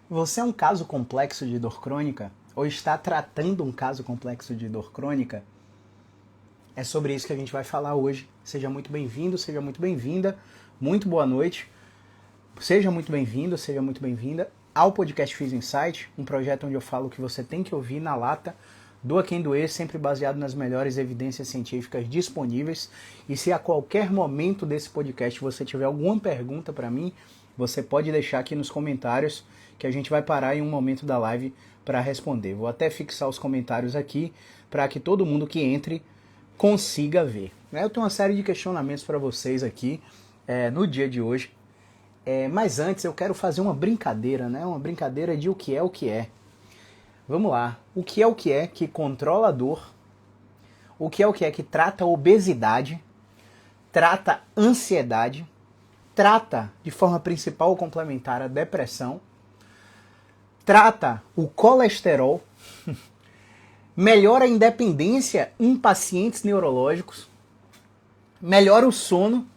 Você é um caso complexo de dor crônica? Ou está tratando um caso complexo de dor crônica? É sobre isso que a gente vai falar hoje. Seja muito bem-vindo, seja muito bem-vinda. Muito boa noite. Seja muito bem-vindo, seja muito bem-vinda ao podcast Phys Insight, um projeto onde eu falo o que você tem que ouvir na lata, doa quem doer, sempre baseado nas melhores evidências científicas disponíveis. E se a qualquer momento desse podcast você tiver alguma pergunta para mim, você pode deixar aqui nos comentários que a gente vai parar em um momento da live para responder. Vou até fixar os comentários aqui para que todo mundo que entre consiga ver. Eu tenho uma série de questionamentos para vocês aqui no dia de hoje. Mas antes eu quero fazer uma brincadeira, né? Uma brincadeira de o que é. Vamos lá. O que é que controla a dor? O que é que trata a obesidade? Trata ansiedade? Trata de forma principal ou complementar a depressão? Trata o colesterol? Melhora a independência em pacientes neurológicos? Melhora o sono?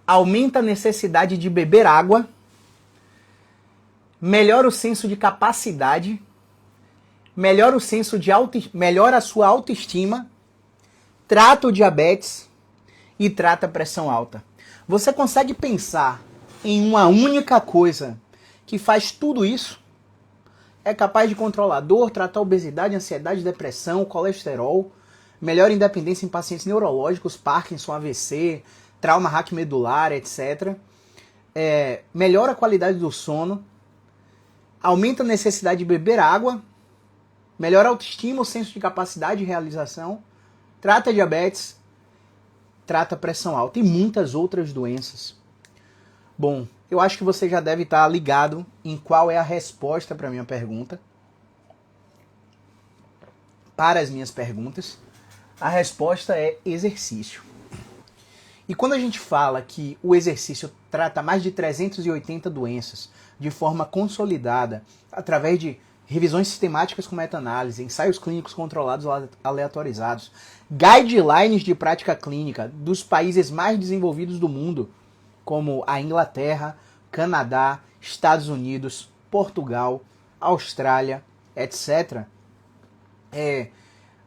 Aumenta a necessidade de beber água? Melhora o senso de capacidade? Melhora o senso de melhora a sua autoestima? Trata o diabetes e trata a pressão alta. Você consegue pensar em uma única coisa que faz tudo isso? É capaz de controlar a dor, tratar a obesidade, ansiedade, depressão, colesterol, melhora a independência em pacientes neurológicos, Parkinson, AVC, trauma raquimedular, etc. Melhora a qualidade do sono, aumenta a necessidade de beber água, melhora a autoestima, o senso de capacidade e realização, trata diabetes, trata pressão alta e muitas outras doenças. Bom, eu acho que você já deve estar ligado em qual é a resposta para a minha pergunta. Para as minhas perguntas, a resposta é exercício. E quando a gente fala que o exercício trata mais de 380 doenças de forma consolidada, através de revisões sistemáticas com meta-análise, ensaios clínicos controlados aleatorizados, guidelines de prática clínica dos países mais desenvolvidos do mundo, como a Inglaterra, Canadá, Estados Unidos, Portugal, Austrália, etc.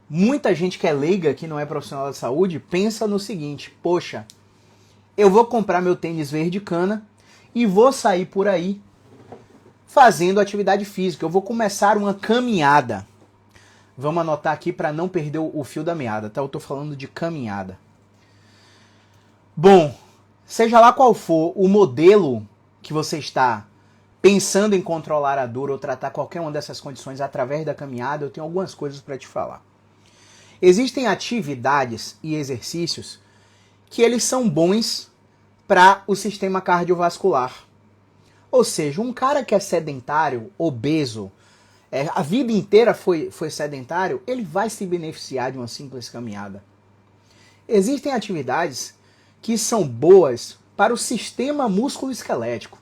Muita gente que é leiga, que não é profissional da saúde, pensa no seguinte: poxa, eu vou comprar meu tênis verde cana e vou sair por aí fazendo atividade física. Eu vou começar uma caminhada. Vamos anotar aqui para não perder o fio da meada, tá? Eu estou falando de caminhada. Bom, seja lá qual for o modelo que você está pensando em controlar a dor ou tratar qualquer uma dessas condições através da caminhada, eu tenho algumas coisas para te falar. Existem atividades e exercícios que eles são bons para o sistema cardiovascular. Ou seja, um cara que é sedentário, obeso, a vida inteira foi sedentário, ele vai se beneficiar de uma simples caminhada. Existem atividades que são boas para o sistema músculo-esquelético.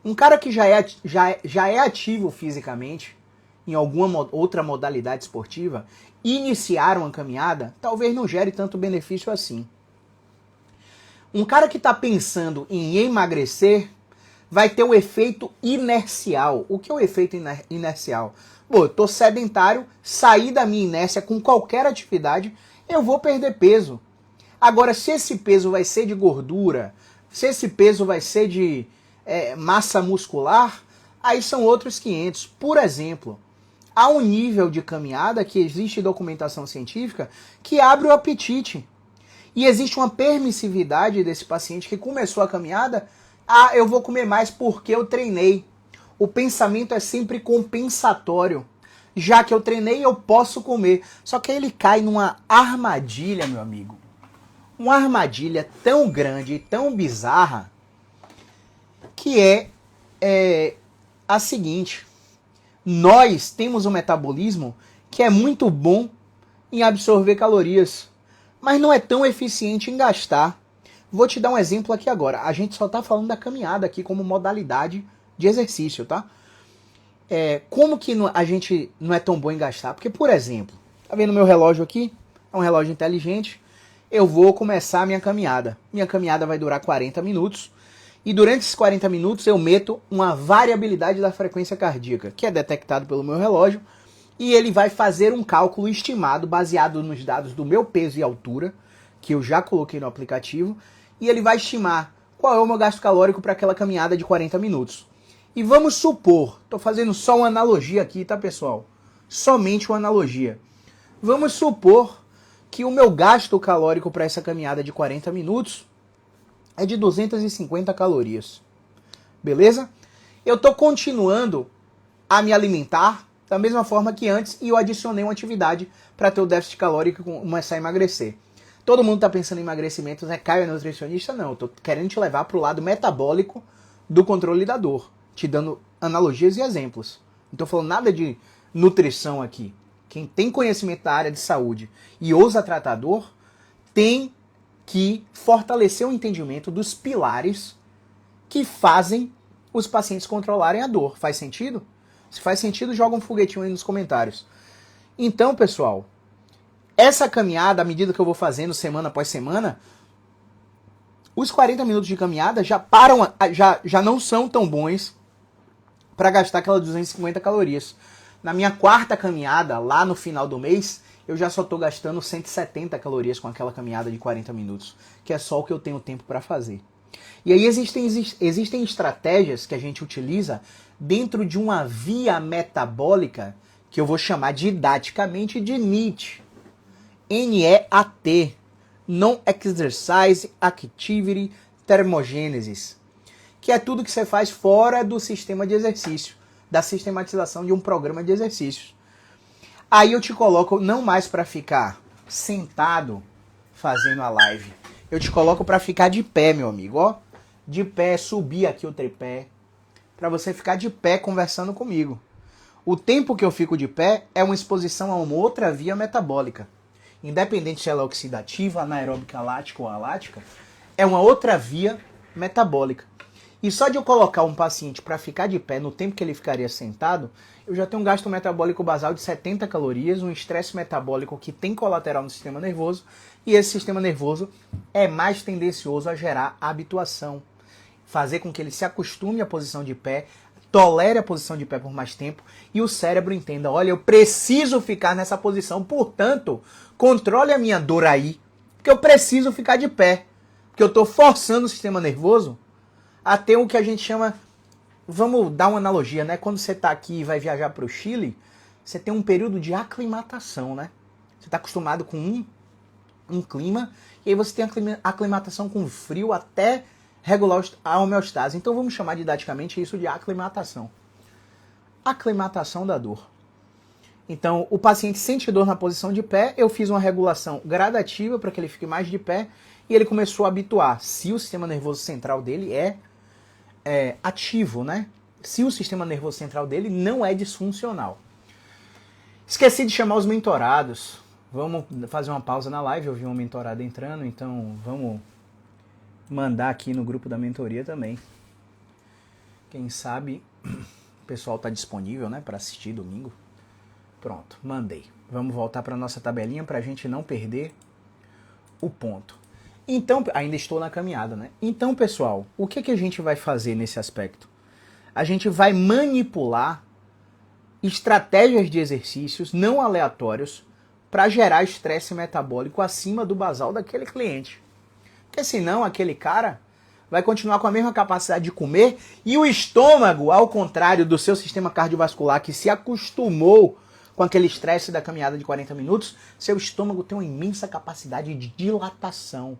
Um cara que já é ativo fisicamente, em alguma outra modalidade esportiva, iniciar uma caminhada talvez não gere tanto benefício assim. Um cara que está pensando em emagrecer vai ter o efeito inercial. O que é o efeito inercial? Bom, eu estou sedentário, saí da minha inércia com qualquer atividade, eu vou perder peso. Agora, se esse peso vai ser de gordura, se esse peso vai ser de massa muscular, aí são outros 500. Por exemplo, há um nível de caminhada que existe documentação científica que abre o apetite. E existe uma permissividade desse paciente que começou a caminhada, eu vou comer mais porque eu treinei. O pensamento é sempre compensatório. Já que eu treinei, eu posso comer. Só que aí ele cai numa armadilha, meu amigo. Uma armadilha tão grande e tão bizarra que é a seguinte: nós temos um metabolismo que é muito bom em absorver calorias, mas não é tão eficiente em gastar. Vou te dar um exemplo aqui agora. A gente só está falando da caminhada aqui como modalidade de exercício, tá? Como que a gente não é tão bom em gastar? Porque, por exemplo, tá vendo meu relógio aqui? É um relógio inteligente. Eu vou começar a minha caminhada. Minha caminhada vai durar 40 minutos. E durante esses 40 minutos eu meto uma variabilidade da frequência cardíaca, que é detectado pelo meu relógio, e ele vai fazer um cálculo estimado baseado nos dados do meu peso e altura, que eu já coloquei no aplicativo, e ele vai estimar qual é o meu gasto calórico para aquela caminhada de 40 minutos. E vamos supor, estou fazendo só uma analogia aqui, tá pessoal? Somente uma analogia. Vamos supor que o meu gasto calórico para essa caminhada de 40 minutos é de 250 calorias. Beleza? Eu estou continuando a me alimentar da mesma forma que antes e eu adicionei uma atividade para ter o déficit calórico e começar a emagrecer. Todo mundo está pensando em emagrecimento, né? Caio é nutricionista? Não, eu estou querendo te levar para o lado metabólico do controle da dor, te dando analogias e exemplos. Não estou falando nada de nutrição aqui. Quem tem conhecimento da área de saúde e ousa tratar a dor, tem que fortalecer o entendimento dos pilares que fazem os pacientes controlarem a dor. Faz sentido? Se faz sentido, joga um foguetinho aí nos comentários. Então, pessoal, essa caminhada, à medida que eu vou fazendo semana após semana, os 40 minutos de caminhada já não são tão bons para gastar aquelas 250 calorias. Na minha quarta caminhada, lá no final do mês, eu já só estou gastando 170 calorias com aquela caminhada de 40 minutos, que é só o que eu tenho tempo para fazer. E aí existem estratégias que a gente utiliza dentro de uma via metabólica que eu vou chamar didaticamente de NEAT. NEAT. Non-Exercise Activity Thermogenesis. Que é tudo que você faz fora do sistema de exercício, da sistematização de um programa de exercícios. Aí eu te coloco não mais para ficar sentado fazendo a live. Eu te coloco para ficar de pé, meu amigo, ó. De pé, subir aqui o tripé, para você ficar de pé conversando comigo. O tempo que eu fico de pé é uma exposição a uma outra via metabólica. Independente se ela é oxidativa, anaeróbica, lática ou alática, é uma outra via metabólica. E só de eu colocar um paciente para ficar de pé no tempo que ele ficaria sentado, eu já tenho um gasto metabólico basal de 70 calorias, um estresse metabólico que tem colateral no sistema nervoso, e esse sistema nervoso é mais tendencioso a gerar habituação, fazer com que ele se acostume à posição de pé, tolere a posição de pé por mais tempo, e o cérebro entenda, olha, eu preciso ficar nessa posição, portanto, controle a minha dor aí, porque eu preciso ficar de pé, porque eu estou forçando o sistema nervoso a ter o que a gente chama, vamos dar uma analogia, né? Quando você está aqui e vai viajar para o Chile, você tem um período de aclimatação, né? Você está acostumado com um clima, e aí você tem a aclimatação com frio até regular a homeostase. Então vamos chamar didaticamente isso de aclimatação. Aclimatação da dor. Então o paciente sente dor na posição de pé, eu fiz uma regulação gradativa para que ele fique mais de pé, e ele começou a habituar. Se o sistema nervoso central dele é ativo, né? Se o sistema nervoso central dele não é disfuncional. Esqueci de chamar os mentorados. Vamos fazer uma pausa na live, eu vi uma mentorada entrando, então vamos mandar aqui no grupo da mentoria também. Quem sabe o pessoal está disponível, né, para assistir domingo. Pronto, mandei. Vamos voltar para nossa tabelinha para a gente não perder o ponto. Então, ainda estou na caminhada, né? Então, pessoal, o que a gente vai fazer nesse aspecto? A gente vai manipular estratégias de exercícios não aleatórios para gerar estresse metabólico acima do basal daquele cliente. Porque senão aquele cara vai continuar com a mesma capacidade de comer e o estômago, ao contrário do seu sistema cardiovascular que se acostumou com aquele estresse da caminhada de 40 minutos, seu estômago tem uma imensa capacidade de dilatação.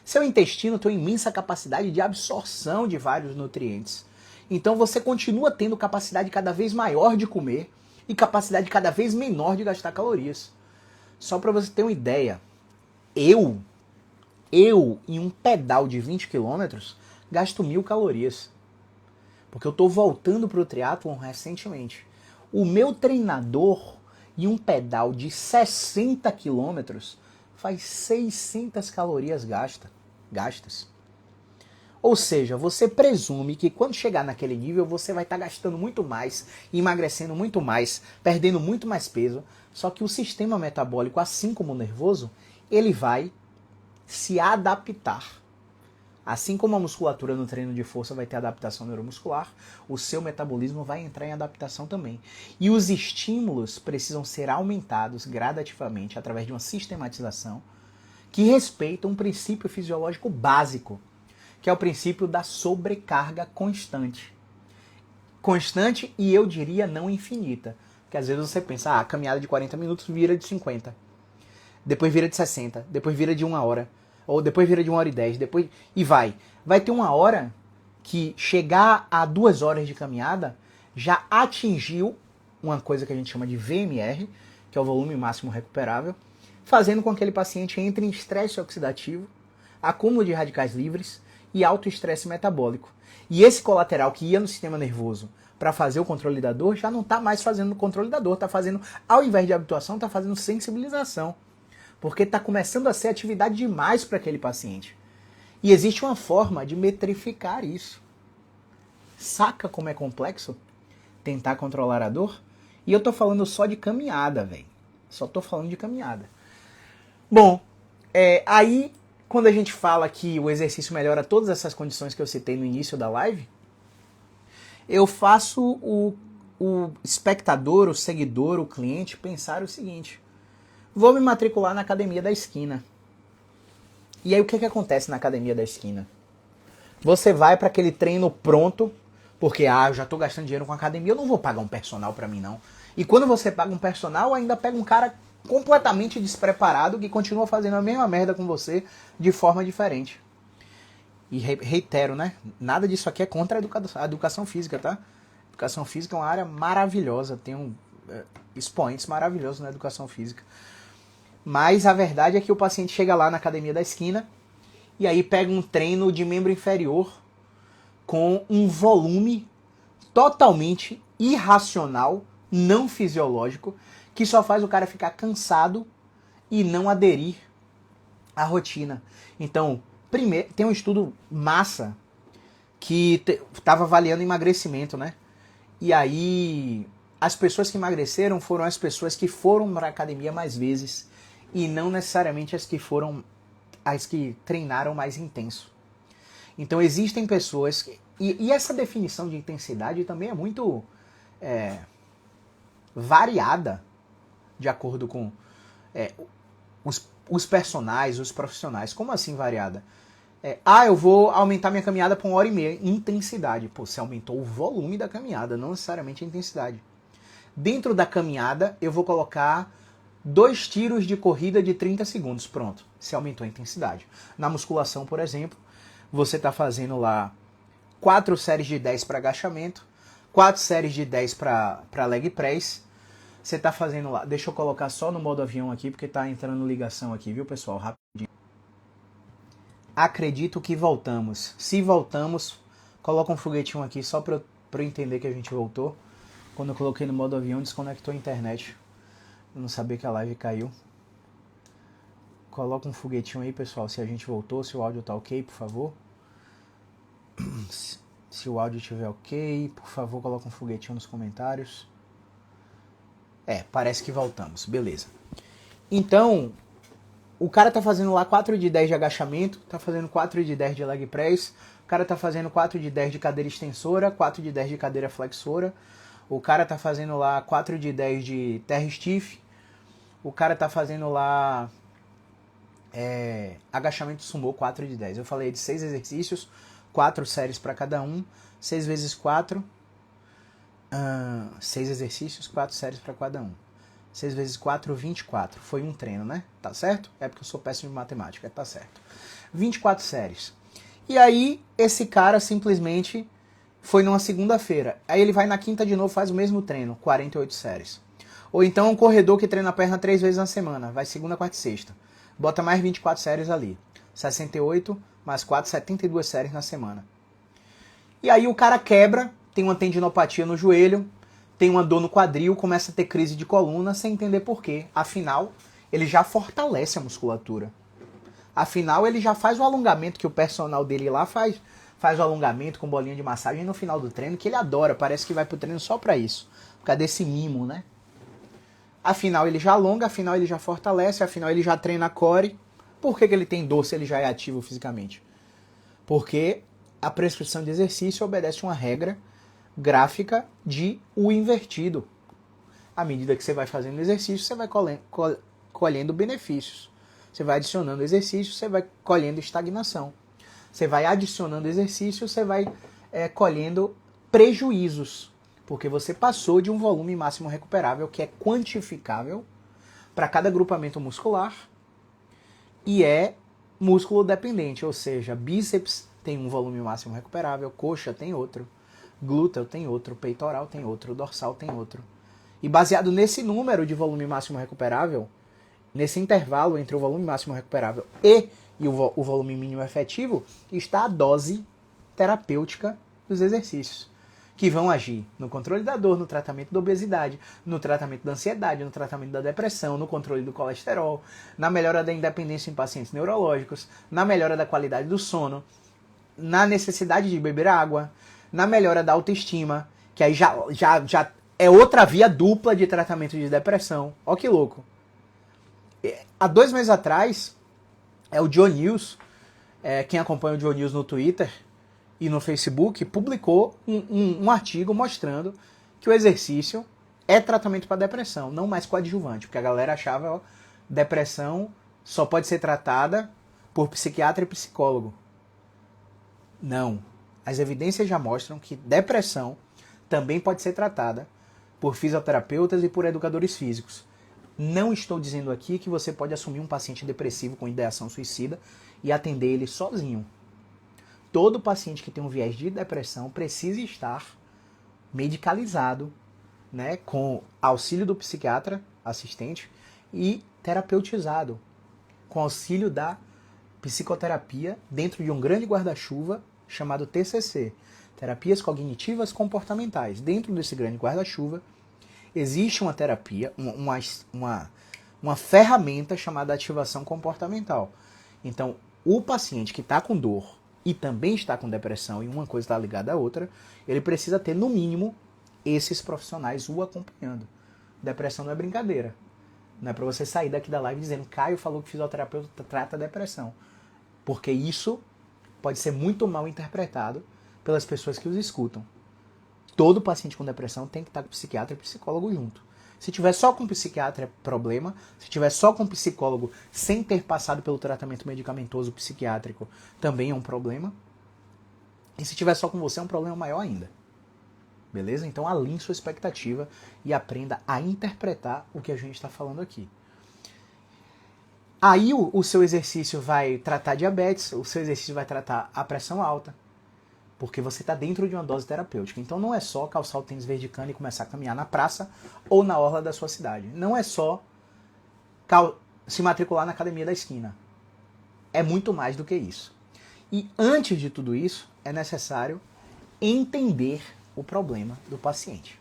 Seu intestino tem uma imensa capacidade de absorção de vários nutrientes. Então você continua tendo capacidade cada vez maior de comer e capacidade cada vez menor de gastar calorias. Só para você ter uma ideia, eu em um pedal de 20 km, gasto 1000 calorias. Porque eu estou voltando para o triatlon recentemente. O meu treinador em um pedal de 60 km faz 600 calorias gastas. Ou seja, você presume que quando chegar naquele nível você vai estar gastando muito mais, emagrecendo muito mais, perdendo muito mais peso. Só que o sistema metabólico, assim como o nervoso, ele vai se adaptar Assim como a musculatura no treino de força vai ter adaptação neuromuscular, o seu metabolismo vai entrar em adaptação também. E os estímulos precisam ser aumentados gradativamente através de uma sistematização que respeita um princípio fisiológico básico, que é o princípio da sobrecarga constante. Constante e eu diria não infinita. Porque às vezes você pensa, a caminhada de 40 minutos vira de 50. Depois vira de 60. Depois vira de 1 hora. Ou depois vira de 1 hora e 10. Depois... E vai. Vai ter uma hora que chegar a 2 horas de caminhada já atingiu uma coisa que a gente chama de VMR, que é o volume máximo recuperável, fazendo com que aquele paciente entre em estresse oxidativo, acúmulo de radicais livres e alto estresse metabólico. E esse colateral que ia no sistema nervoso para fazer o controle da dor já não está mais fazendo o controle da dor, está fazendo, ao invés de habituação, está fazendo sensibilização. Porque está começando a ser atividade demais para aquele paciente. E existe uma forma de metrificar isso. Saca como é complexo tentar controlar a dor? E eu tô falando só de caminhada, velho. Só tô falando de caminhada. Bom, aí quando a gente fala que o exercício melhora todas essas condições que eu citei no início da live, eu faço o espectador, o seguidor, o cliente pensar o seguinte: vou me matricular na academia da esquina. E aí o que acontece na academia da esquina? Você vai para aquele treino pronto, porque eu já estou gastando dinheiro com a academia, eu não vou pagar um personal para mim não. E quando você paga um personal, ainda pega um cara completamente despreparado que continua fazendo a mesma merda com você de forma diferente. E reitero, né? Nada disso aqui é contra a educação física, tá? Educação física é uma área maravilhosa, tem expoentes maravilhosos na educação física. Mas a verdade é que o paciente chega lá na academia da esquina e aí pega um treino de membro inferior com um volume totalmente irracional, não fisiológico, que só faz o cara ficar cansado e não aderir à rotina. Então, primeiro, tem um estudo massa que estava avaliando emagrecimento, né? E aí, as pessoas que emagreceram foram as pessoas que foram para a academia mais vezes e não necessariamente as que treinaram mais intenso. Então existem pessoas que, e essa definição de intensidade também é muito variada de acordo com os personagens, os profissionais. Como assim variada? Eu vou aumentar minha caminhada para 1 hora e meia. Intensidade. Pô, você aumentou o volume da caminhada, não necessariamente a intensidade. Dentro da caminhada, eu vou colocar 2 tiros de corrida de 30 segundos. Pronto, você aumentou a intensidade. Na musculação, por exemplo, você está fazendo lá 4 séries de 10 para agachamento, 4 séries de 10 para leg press. Você está fazendo lá... Deixa eu colocar só no modo avião aqui, porque está entrando ligação aqui, viu, pessoal? Rapidinho. Acredito que voltamos. Se voltamos, coloca um foguetinho aqui só para eu entender que a gente voltou. Quando eu coloquei no modo avião, desconectou a internet. Eu não sabia que a live caiu. Coloca um foguetinho aí, pessoal, se a gente voltou, se o áudio tá ok, por favor. Se o áudio estiver ok, por favor, coloca um foguetinho nos comentários. Parece que voltamos, beleza. Então, o cara tá fazendo lá 4 de 10 de agachamento, tá fazendo 4 de 10 de leg press, o cara tá fazendo 4 de 10 de cadeira extensora, 4 de 10 de cadeira flexora, o cara tá fazendo lá 4 de 10 de terra stiff, o cara tá fazendo lá agachamento sumô 4 de 10. Eu falei de 6 exercícios, 4 séries para cada um, 6 vezes 4, 6 exercícios, 4 séries para cada um. 6 vezes 4, 24. Foi um treino, né? Tá certo? É porque eu sou péssimo em matemática, tá certo. 24 séries. E aí, esse cara simplesmente foi numa segunda-feira. Aí ele vai na quinta de novo, faz o mesmo treino, 48 séries. Ou então um corredor que treina a perna 3 vezes na semana, vai segunda, quarta e sexta. Bota mais 24 séries ali. 68 mais 4, 72 séries na semana. E aí o cara quebra, tem uma tendinopatia no joelho, tem uma dor no quadril, começa a ter crise de coluna sem entender por quê. Afinal, ele já fortalece a musculatura. Afinal, ele já faz o alongamento que o personal dele lá faz. Faz o alongamento com bolinha de massagem no final do treino, que ele adora. Parece que vai pro treino só pra isso. Por causa desse mimo, né? Afinal, ele já alonga, afinal, ele já fortalece, afinal, ele já treina core. Por que ele tem dor se ele já é ativo fisicamente? Porque a prescrição de exercício obedece uma regra gráfica de U invertido. À medida que você vai fazendo exercício, você vai colhendo benefícios. Você vai adicionando exercício, você vai colhendo estagnação. Você vai adicionando exercício, você vai colhendo prejuízos. Porque você passou de um volume máximo recuperável, que é quantificável para cada agrupamento muscular, e é músculo dependente, ou seja, bíceps tem um volume máximo recuperável, coxa tem outro, glúteo tem outro, peitoral tem outro, dorsal tem outro. E baseado nesse número de volume máximo recuperável, nesse intervalo entre o volume máximo recuperável e o volume mínimo efetivo, está a dose terapêutica dos exercícios, que vão agir no controle da dor, no tratamento da obesidade, no tratamento da ansiedade, no tratamento da depressão, no controle do colesterol, na melhora da independência em pacientes neurológicos, na melhora da qualidade do sono, na necessidade de beber água, na melhora da autoestima, que aí já é outra via dupla de tratamento de depressão. Ó que louco. Há 2 meses atrás, o John News, quem acompanha o John News no Twitter e no Facebook, publicou um artigo mostrando que o exercício é tratamento para depressão, não mais coadjuvante, porque a galera achava que depressão só pode ser tratada por psiquiatra e psicólogo. Não. As evidências já mostram que depressão também pode ser tratada por fisioterapeutas e por educadores físicos. Não estou dizendo aqui que você pode assumir um paciente depressivo com ideação suicida e atender ele sozinho. Todo paciente que tem um viés de depressão precisa estar medicalizado, né, com auxílio do psiquiatra assistente e terapeutizado, com auxílio da psicoterapia dentro de um grande guarda-chuva chamado TCC, Terapias Cognitivas Comportamentais. Dentro desse grande guarda-chuva existe uma terapia, uma ferramenta chamada ativação comportamental. Então, o paciente que está com dor e também está com depressão, e uma coisa está ligada à outra, ele precisa ter, no mínimo, esses profissionais o acompanhando. Depressão não é brincadeira. Não é para você sair daqui da live dizendo Caio falou que fisioterapeuta trata depressão. Porque isso pode ser muito mal interpretado pelas pessoas que os escutam. Todo paciente com depressão tem que estar com psiquiatra e psicólogo junto. Se tiver só com psiquiatra é problema, se tiver só com psicólogo sem ter passado pelo tratamento medicamentoso psiquiátrico também é um problema. E se tiver só com você é um problema maior ainda. Beleza? Então alinhe sua expectativa e aprenda a interpretar o que a gente está falando aqui. Aí o seu exercício vai tratar diabetes, o seu exercício vai tratar a pressão alta, porque você está dentro de uma dose terapêutica. Então não é só calçar o tênis verde cana e começar a caminhar na praça ou na orla da sua cidade. Não é só se matricular na academia da esquina. É muito mais do que isso. E antes de tudo isso, é necessário entender o problema do paciente.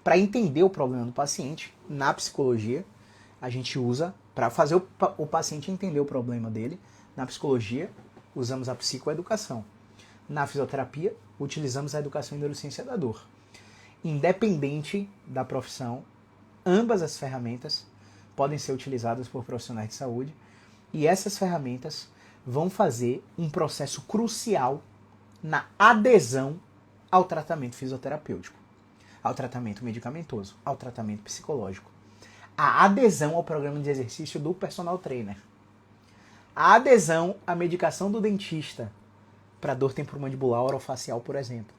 Para entender o problema do paciente, na psicologia, a gente usa, para fazer o paciente entender o problema dele, na psicologia, usamos a psicoeducação. Na fisioterapia, utilizamos a educação em neurociência da dor. Independente da profissão, ambas as ferramentas podem ser utilizadas por profissionais de saúde e essas ferramentas vão fazer um processo crucial na adesão ao tratamento fisioterapêutico, ao tratamento medicamentoso, ao tratamento psicológico. A adesão ao programa de exercício do personal trainer. A adesão à medicação do dentista para dor temporomandibular orofacial, por exemplo.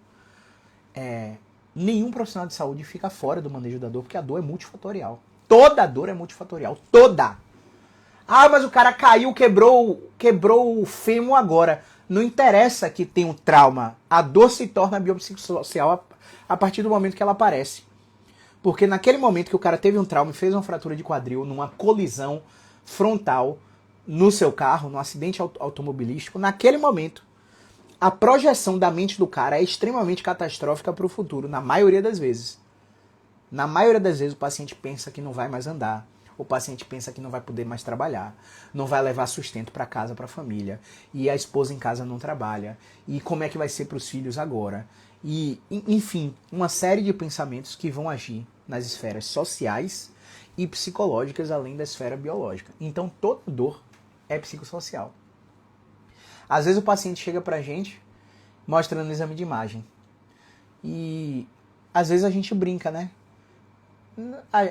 Nenhum profissional de saúde fica fora do manejo da dor, porque a dor é multifatorial. Toda dor é multifatorial. Toda! Ah, mas o cara caiu, quebrou o fêmur agora. Não interessa que tenha um trauma. A dor se torna biopsicossocial a partir do momento que ela aparece. Porque naquele momento que o cara teve um trauma e fez uma fratura de quadril numa colisão frontal no seu carro, num acidente automobilístico, naquele momento, a projeção da mente do cara é extremamente catastrófica para o futuro, na maioria das vezes. Na maioria das vezes o paciente pensa que não vai mais andar, o paciente pensa que não vai poder mais trabalhar, não vai levar sustento para casa, para a família, e a esposa em casa não trabalha, e como é que vai ser para os filhos agora? E, enfim, uma série de pensamentos que vão agir nas esferas sociais e psicológicas, além da esfera biológica. Então, toda dor é psicossocial. Às vezes o paciente chega pra gente mostrando o exame de imagem. E às vezes a gente brinca, né?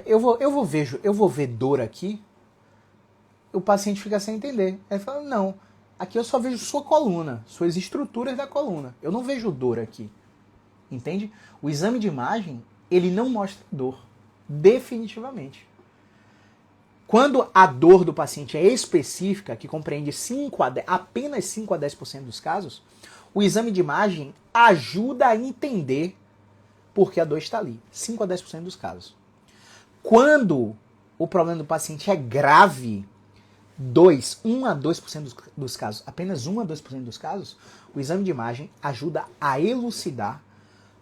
Eu vou ver dor aqui. O paciente fica sem entender. Ele fala, não, aqui eu só vejo sua coluna, suas estruturas da coluna. Eu não vejo dor aqui. Entende? O exame de imagem, ele não mostra dor. Definitivamente. Quando a dor do paciente é específica, que compreende apenas 5 a 10% dos casos, o exame de imagem ajuda a entender por que a dor está ali. 5 a 10% dos casos. Quando o problema do paciente é grave, 1 a 2% dos casos, apenas 1 a 2% dos casos, o exame de imagem ajuda a elucidar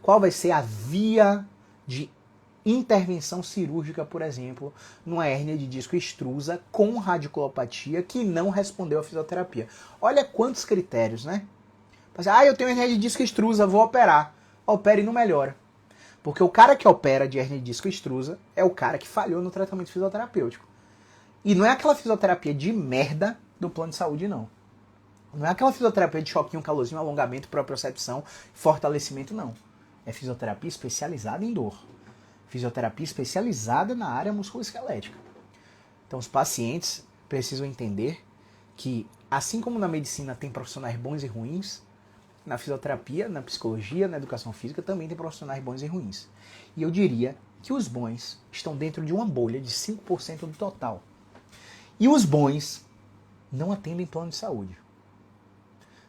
qual vai ser a via de intervenção cirúrgica, por exemplo, numa hérnia de disco extrusa com radiculopatia que não respondeu à fisioterapia. Olha quantos critérios, né? Eu tenho hernia de disco extrusa, vou operar. Opera e não melhora. Porque o cara que opera de hernia de disco extrusa é o cara que falhou no tratamento fisioterapêutico. E não é aquela fisioterapia de merda do plano de saúde, não. Não é aquela fisioterapia de choquinho, calorzinho, alongamento, propriocepção, fortalecimento, não. É fisioterapia especializada em dor. Fisioterapia especializada na área musculoesquelética. Então os pacientes precisam entender que, assim como na medicina tem profissionais bons e ruins, na fisioterapia, na psicologia, na educação física também tem profissionais bons e ruins. E eu diria que os bons estão dentro de uma bolha de 5% do total. E os bons não atendem plano de saúde.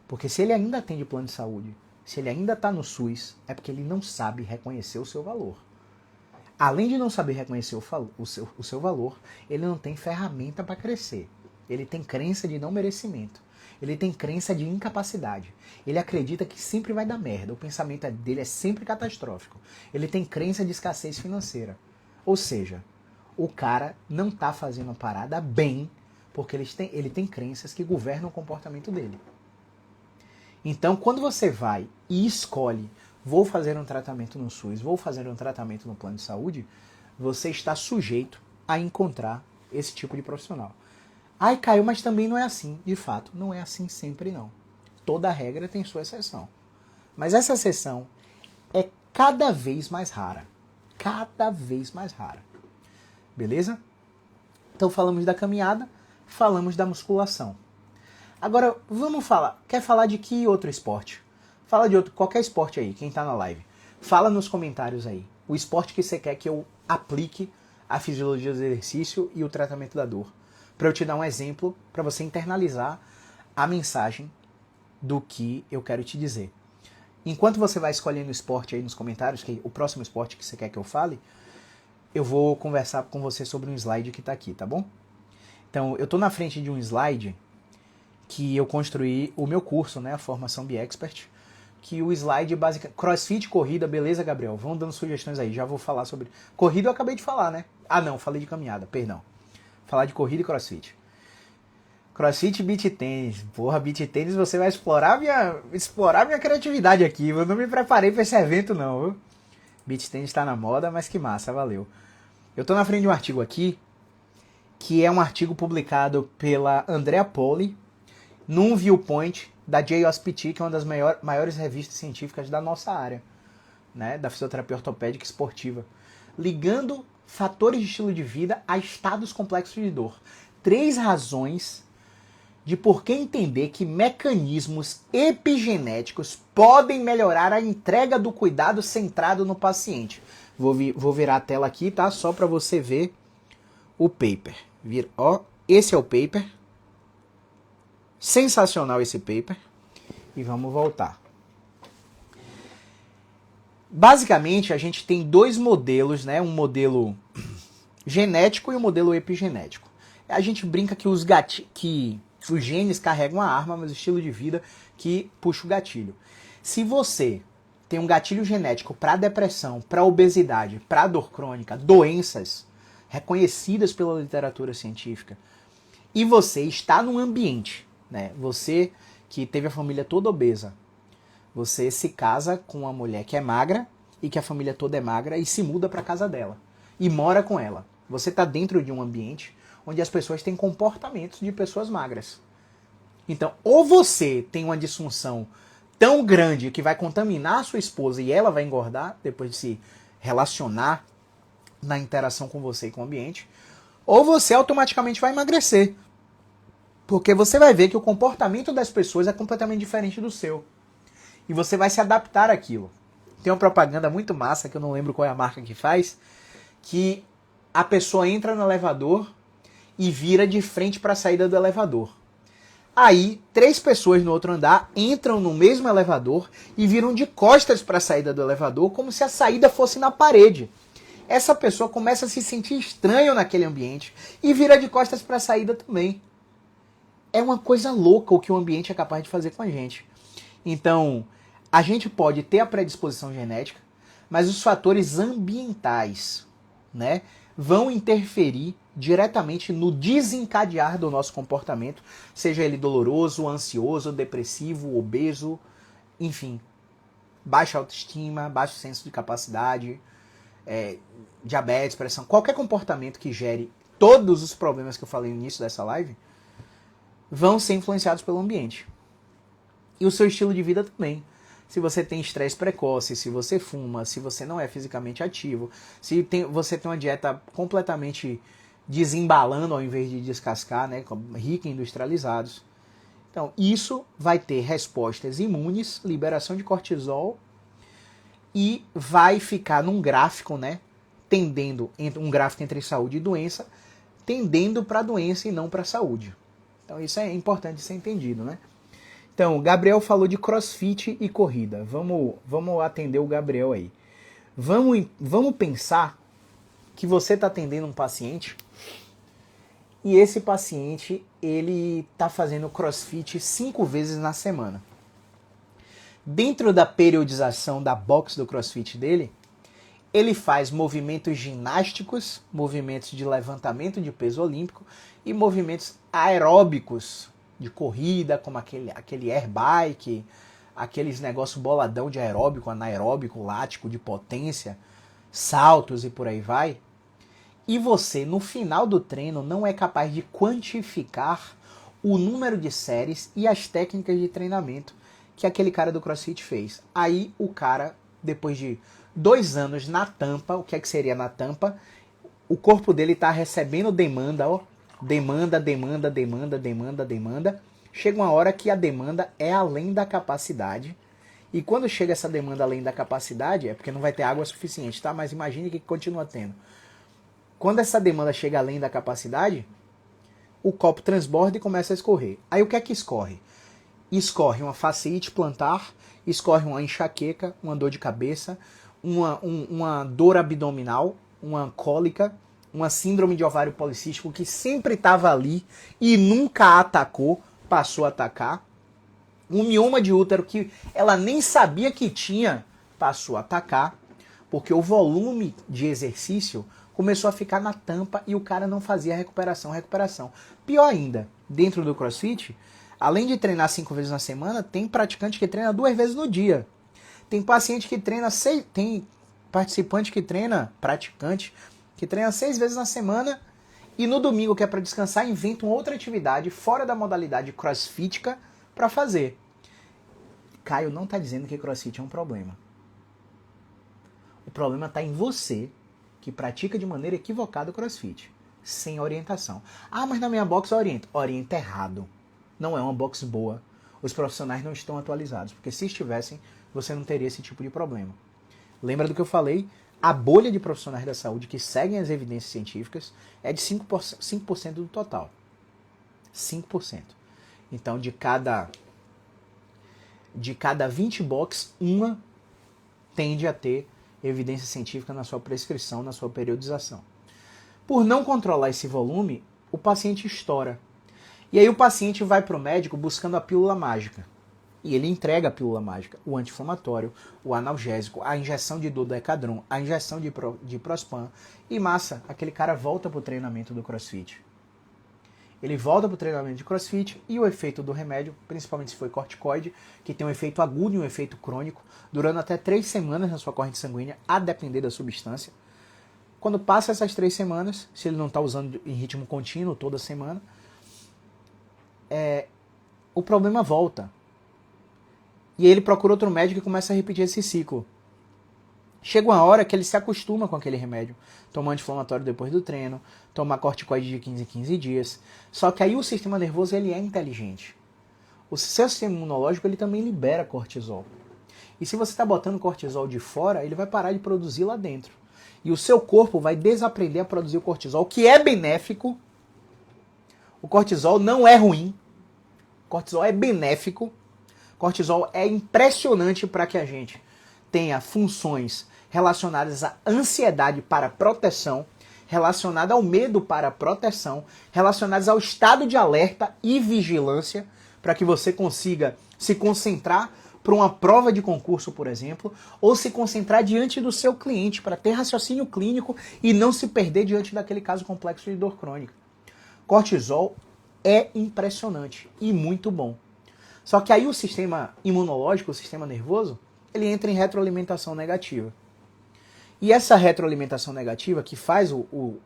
Porque se ele ainda atende plano de saúde, se ele ainda está no SUS, é porque ele não sabe reconhecer o seu valor. Além de não saber reconhecer o seu valor, ele não tem ferramenta para crescer. Ele tem crença de não merecimento. Ele tem crença de incapacidade. Ele acredita que sempre vai dar merda. O pensamento dele é sempre catastrófico. Ele tem crença de escassez financeira. Ou seja, o cara não está fazendo a parada bem porque ele tem crenças que governam o comportamento dele. Então, quando você vai e escolhe, vou fazer um tratamento no SUS, vou fazer um tratamento no plano de saúde, você está sujeito a encontrar esse tipo de profissional. Ai, Caio, mas também não é assim. De fato, não é assim sempre, não. Toda regra tem sua exceção. Mas essa exceção é cada vez mais rara. Cada vez mais rara. Beleza? Então falamos da caminhada, falamos da musculação. Agora, vamos falar. Quer falar de que outro esporte? Fala de outro, qualquer esporte aí, quem tá na live. Fala nos comentários aí. O esporte que você quer que eu aplique a fisiologia do exercício e o tratamento da dor. Para eu te dar um exemplo, para você internalizar a mensagem do que eu quero te dizer. Enquanto você vai escolhendo o esporte aí nos comentários, que o próximo esporte que você quer que eu fale, eu vou conversar com você sobre um slide que está aqui, tá bom? Então, eu estou na frente de um slide que eu construí o meu curso, né, a formação BeExpert, que o slide básico, crossfit, corrida, beleza, Gabriel? Vão dando sugestões aí, já vou falar sobre... Corrida eu acabei de falar, né? Ah, não, falei de caminhada, perdão. Falar de corrida e crossfit. Crossfit e beach tênis. Porra, beach tênis você vai explorar minha criatividade aqui. Eu não me preparei para esse evento não, viu? Beach tênis tá na moda, mas que massa, valeu. Eu tô na frente de um artigo aqui, que é um artigo publicado pela Andrea Poli, num Viewpoint da JOSPT, que é uma das maiores revistas científicas da nossa área, né, da fisioterapia ortopédica esportiva, ligando fatores de estilo de vida a estados complexos de dor. 3 razões de por que entender que mecanismos epigenéticos podem melhorar a entrega do cuidado centrado no paciente. Vou virar a tela aqui, tá? Só para você ver o paper. Esse é o paper. Sensacional esse paper. E vamos voltar. Basicamente, a gente tem 2 modelos, né? Um modelo genético e um modelo epigenético. A gente brinca que os genes carregam a arma, mas o estilo de vida que puxa o gatilho. Se você tem um gatilho genético para depressão, para obesidade, para dor crônica, doenças reconhecidas pela literatura científica, e você está num ambiente, né? Você que teve a família toda obesa, você se casa com uma mulher que é magra e que a família toda é magra e se muda para casa dela e mora com ela. Você está dentro de um ambiente onde as pessoas têm comportamentos de pessoas magras. Então, ou você tem uma disfunção tão grande que vai contaminar a sua esposa e ela vai engordar depois de se relacionar na interação com você e com o ambiente, ou você automaticamente vai emagrecer. Porque você vai ver que o comportamento das pessoas é completamente diferente do seu. E você vai se adaptar àquilo. Tem uma propaganda muito massa, que eu não lembro qual é a marca que faz, que a pessoa entra no elevador e vira de frente para a saída do elevador. Aí, 3 pessoas no outro andar entram no mesmo elevador e viram de costas para a saída do elevador, como se a saída fosse na parede. Essa pessoa começa a se sentir estranho naquele ambiente e vira de costas para a saída também. É uma coisa louca o que o ambiente é capaz de fazer com a gente. Então, a gente pode ter a predisposição genética, mas os fatores ambientais, né, vão interferir diretamente no desencadear do nosso comportamento, seja ele doloroso, ansioso, depressivo, obeso, enfim, baixa autoestima, baixo senso de capacidade, diabetes, pressão, qualquer comportamento que gere todos os problemas que eu falei no início dessa live, vão ser influenciados pelo ambiente. E o seu estilo de vida também. Se você tem estresse precoce, se você fuma, se você não é fisicamente ativo, se você tem uma dieta completamente desembalando ao invés de descascar, né, rica em industrializados. Então, isso vai ter respostas imunes, liberação de cortisol e vai ficar num gráfico, né, tendendo, um gráfico entre saúde e doença, tendendo para a doença e não para a saúde. Então, isso é importante ser entendido, né? Então, o Gabriel falou de crossfit e corrida. Vamos atender o Gabriel aí. Vamos pensar que você está atendendo um paciente e esse paciente ele está fazendo crossfit 5 vezes na semana. Dentro da periodização da box do crossfit dele, ele faz movimentos ginásticos, movimentos de levantamento de peso olímpico e movimentos aeróbicos de corrida, como aquele air bike, aqueles negócio boladão de aeróbico, anaeróbico, lático, de potência, saltos e por aí vai. E você, no final do treino, não é capaz de quantificar o número de séries e as técnicas de treinamento que aquele cara do CrossFit fez. Aí o cara, depois de 2 anos na tampa, o que é que seria na tampa? O corpo dele está recebendo demanda, ó. Demanda. Chega uma hora que a demanda é além da capacidade. E quando chega essa demanda além da capacidade, é porque não vai ter água suficiente, tá? Mas imagine que continua tendo. Quando essa demanda chega além da capacidade, o copo transborda e começa a escorrer. Aí o que é que escorre? Escorre uma fasciite plantar, escorre uma enxaqueca, uma dor de cabeça, uma dor abdominal, uma cólica, uma síndrome de ovário policístico que sempre estava ali e nunca atacou, passou a atacar. Um mioma de útero que ela nem sabia que tinha, passou a atacar, porque o volume de exercício começou a ficar na tampa e o cara não fazia recuperação. Pior ainda, dentro do CrossFit, além de treinar 5 vezes na semana, tem praticante que treina 2 vezes no dia. Tem paciente que treina 6, tem participante que treina, praticante, que treina 6 vezes na semana e no domingo, que é para descansar, inventa uma outra atividade fora da modalidade crossfitica para fazer. Caio não está dizendo que crossfit é um problema. O problema está em você que pratica de maneira equivocada o crossfit, sem orientação. Ah, mas na minha box eu oriento. Orienta errado. Não é uma box boa. Os profissionais não estão atualizados, porque se estivessem, você não teria esse tipo de problema. Lembra do que eu falei? A bolha de profissionais da saúde que seguem as evidências científicas é de 5% do total. 5%. Então, de cada 20 box, uma tende a ter evidência científica na sua prescrição, na sua periodização. Por não controlar esse volume, o paciente estoura. E aí o paciente vai para o médico buscando a pílula mágica. E ele entrega a pílula mágica, o anti-inflamatório, o analgésico, a injeção de dodecadron, a injeção de Prospan. E massa, aquele cara volta para o treinamento do CrossFit. Ele volta para o treinamento de CrossFit e o efeito do remédio, principalmente se for corticoide, que tem um efeito agudo e um efeito crônico, durando até 3 semanas na sua corrente sanguínea, a depender da substância. Quando passa essas 3 semanas, se ele não está usando em ritmo contínuo toda semana, o problema volta. E ele procura outro médico e começa a repetir esse ciclo. Chega uma hora que ele se acostuma com aquele remédio. Toma anti-inflamatório depois do treino, toma corticoide de 15 em 15 dias. Só que aí o sistema nervoso ele é inteligente. O seu sistema imunológico ele também libera cortisol. E se você está botando cortisol de fora, ele vai parar de produzir lá dentro. E o seu corpo vai desaprender a produzir o cortisol, que é benéfico. O cortisol não é ruim. O cortisol é benéfico. Cortisol é impressionante para que a gente tenha funções relacionadas à ansiedade para proteção, relacionadas ao medo para proteção, relacionadas ao estado de alerta e vigilância, para que você consiga se concentrar para uma prova de concurso, por exemplo, ou se concentrar diante do seu cliente para ter raciocínio clínico e não se perder diante daquele caso complexo de dor crônica. Cortisol é impressionante e muito bom. Só que aí o sistema imunológico, o sistema nervoso, ele entra em retroalimentação negativa. E essa retroalimentação negativa que faz o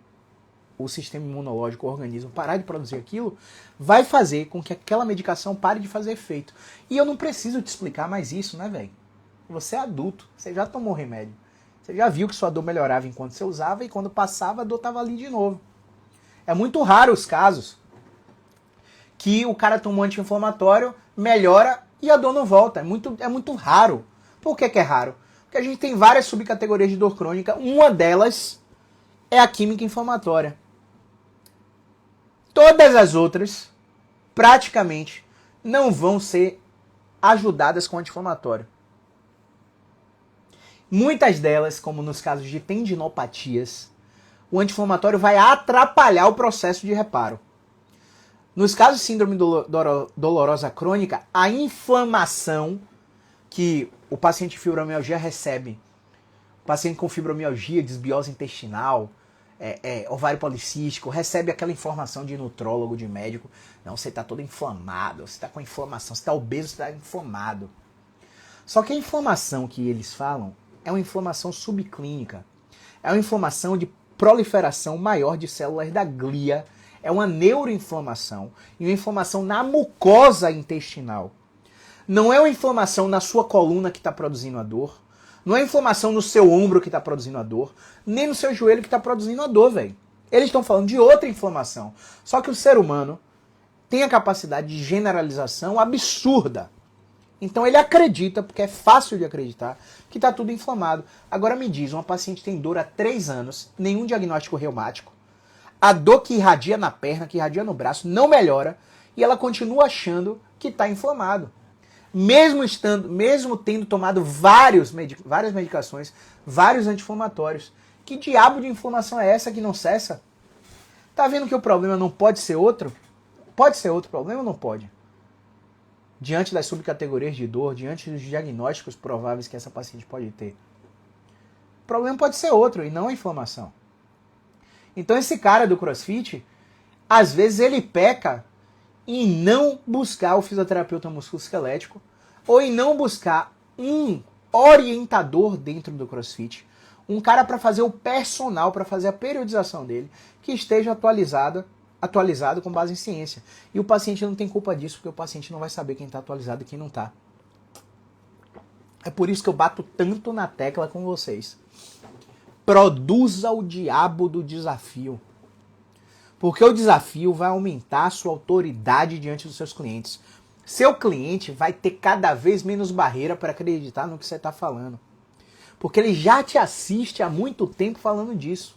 sistema imunológico, o organismo, parar de produzir aquilo, vai fazer com que aquela medicação pare de fazer efeito. E eu não preciso te explicar mais isso, né, velho? Você é adulto, você já tomou remédio. Você já viu que sua dor melhorava enquanto você usava e quando passava a dor estava ali de novo. É muito raro os casos que o cara tomou anti-inflamatório, melhora e a dor não volta. É muito raro. Por que é raro? Porque a gente tem várias subcategorias de dor crônica. Uma delas é a química inflamatória. Todas as outras, praticamente, não vão ser ajudadas com anti-inflamatório. Muitas delas, como nos casos de tendinopatias, o anti-inflamatório vai atrapalhar o processo de reparo. Nos casos de síndrome dolorosa crônica, a inflamação que o paciente de fibromialgia recebe, o paciente com fibromialgia, desbiose intestinal, ovário policístico, recebe aquela informação de nutrólogo, de médico, não, você está todo inflamado, você está com inflamação, você está obeso, você está inflamado. Só que a inflamação que eles falam é uma inflamação subclínica, é uma inflamação de proliferação maior de células da glia, é uma neuroinflamação e uma inflamação na mucosa intestinal. Não é uma inflamação na sua coluna que está produzindo a dor, não é inflamação no seu ombro que está produzindo a dor, nem no seu joelho que está produzindo a dor, velho. Eles estão falando de outra inflamação. Só que o ser humano tem a capacidade de generalização absurda. Então ele acredita, porque é fácil de acreditar, que está tudo inflamado. Agora me diz, uma paciente tem dor há 3 anos, nenhum diagnóstico reumático, a dor que irradia na perna, que irradia no braço, não melhora, e ela continua achando que está inflamado. Mesmo tendo tomado várias medicações, vários anti-inflamatórios. Que diabo de inflamação é essa que não cessa? Tá vendo que o problema não pode ser outro? Pode ser outro problema ou não pode? Diante das subcategorias de dor, diante dos diagnósticos prováveis que essa paciente pode ter. O problema pode ser outro e não a inflamação. Então esse cara do CrossFit, às vezes ele peca em não buscar o fisioterapeuta musculoesquelético ou em não buscar um orientador dentro do CrossFit, um cara para fazer o personal, para fazer a periodização dele, que esteja atualizado com base em ciência. E o paciente não tem culpa disso, porque o paciente não vai saber quem está atualizado e quem não está. É por isso que eu bato tanto na tecla com vocês. Produza o diabo do desafio. Porque o desafio vai aumentar a sua autoridade diante dos seus clientes. Seu cliente vai ter cada vez menos barreira para acreditar no que você está falando. Porque ele já te assiste há muito tempo falando disso.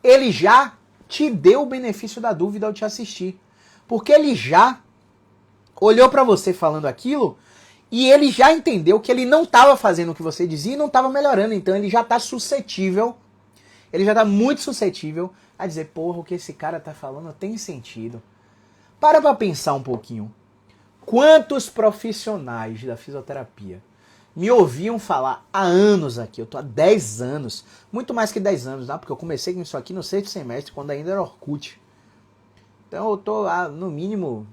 Ele já te deu o benefício da dúvida ao te assistir. Porque ele já olhou para você falando aquilo e ele já entendeu que ele não estava fazendo o que você dizia e não estava melhorando. Então ele já está suscetível, ele já está muito suscetível a dizer, porra, o que esse cara tá falando tem sentido. Para pensar um pouquinho. Quantos profissionais da fisioterapia me ouviam falar há anos aqui, eu tô há 10 anos, muito mais que 10 anos, porque eu comecei com isso aqui no 6º semestre, quando ainda era Orkut. Então eu tô há, no mínimo,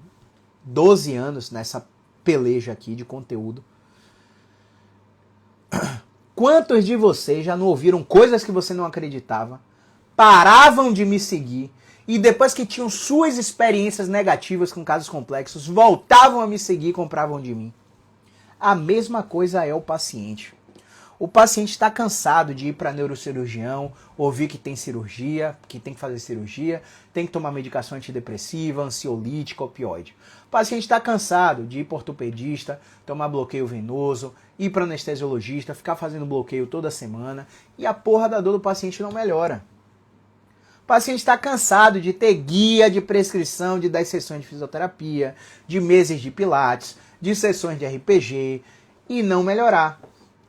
12 anos nessa peleja aqui de conteúdo. Quantos de vocês já não ouviram coisas que você não acreditava, paravam de me seguir e depois que tinham suas experiências negativas com casos complexos, voltavam a me seguir e compravam de mim. A mesma coisa é o paciente. O paciente está cansado de ir para neurocirurgião, ouvir que tem cirurgia, que tem que fazer cirurgia, tem que tomar medicação antidepressiva, ansiolítica, opioide. O paciente está cansado de ir para ortopedista, tomar bloqueio venoso, ir para anestesiologista, ficar fazendo bloqueio toda semana e a porra da dor do paciente não melhora. O paciente está cansado de ter guia de prescrição de 10 sessões de fisioterapia, de meses de pilates, de sessões de RPG e não melhorar.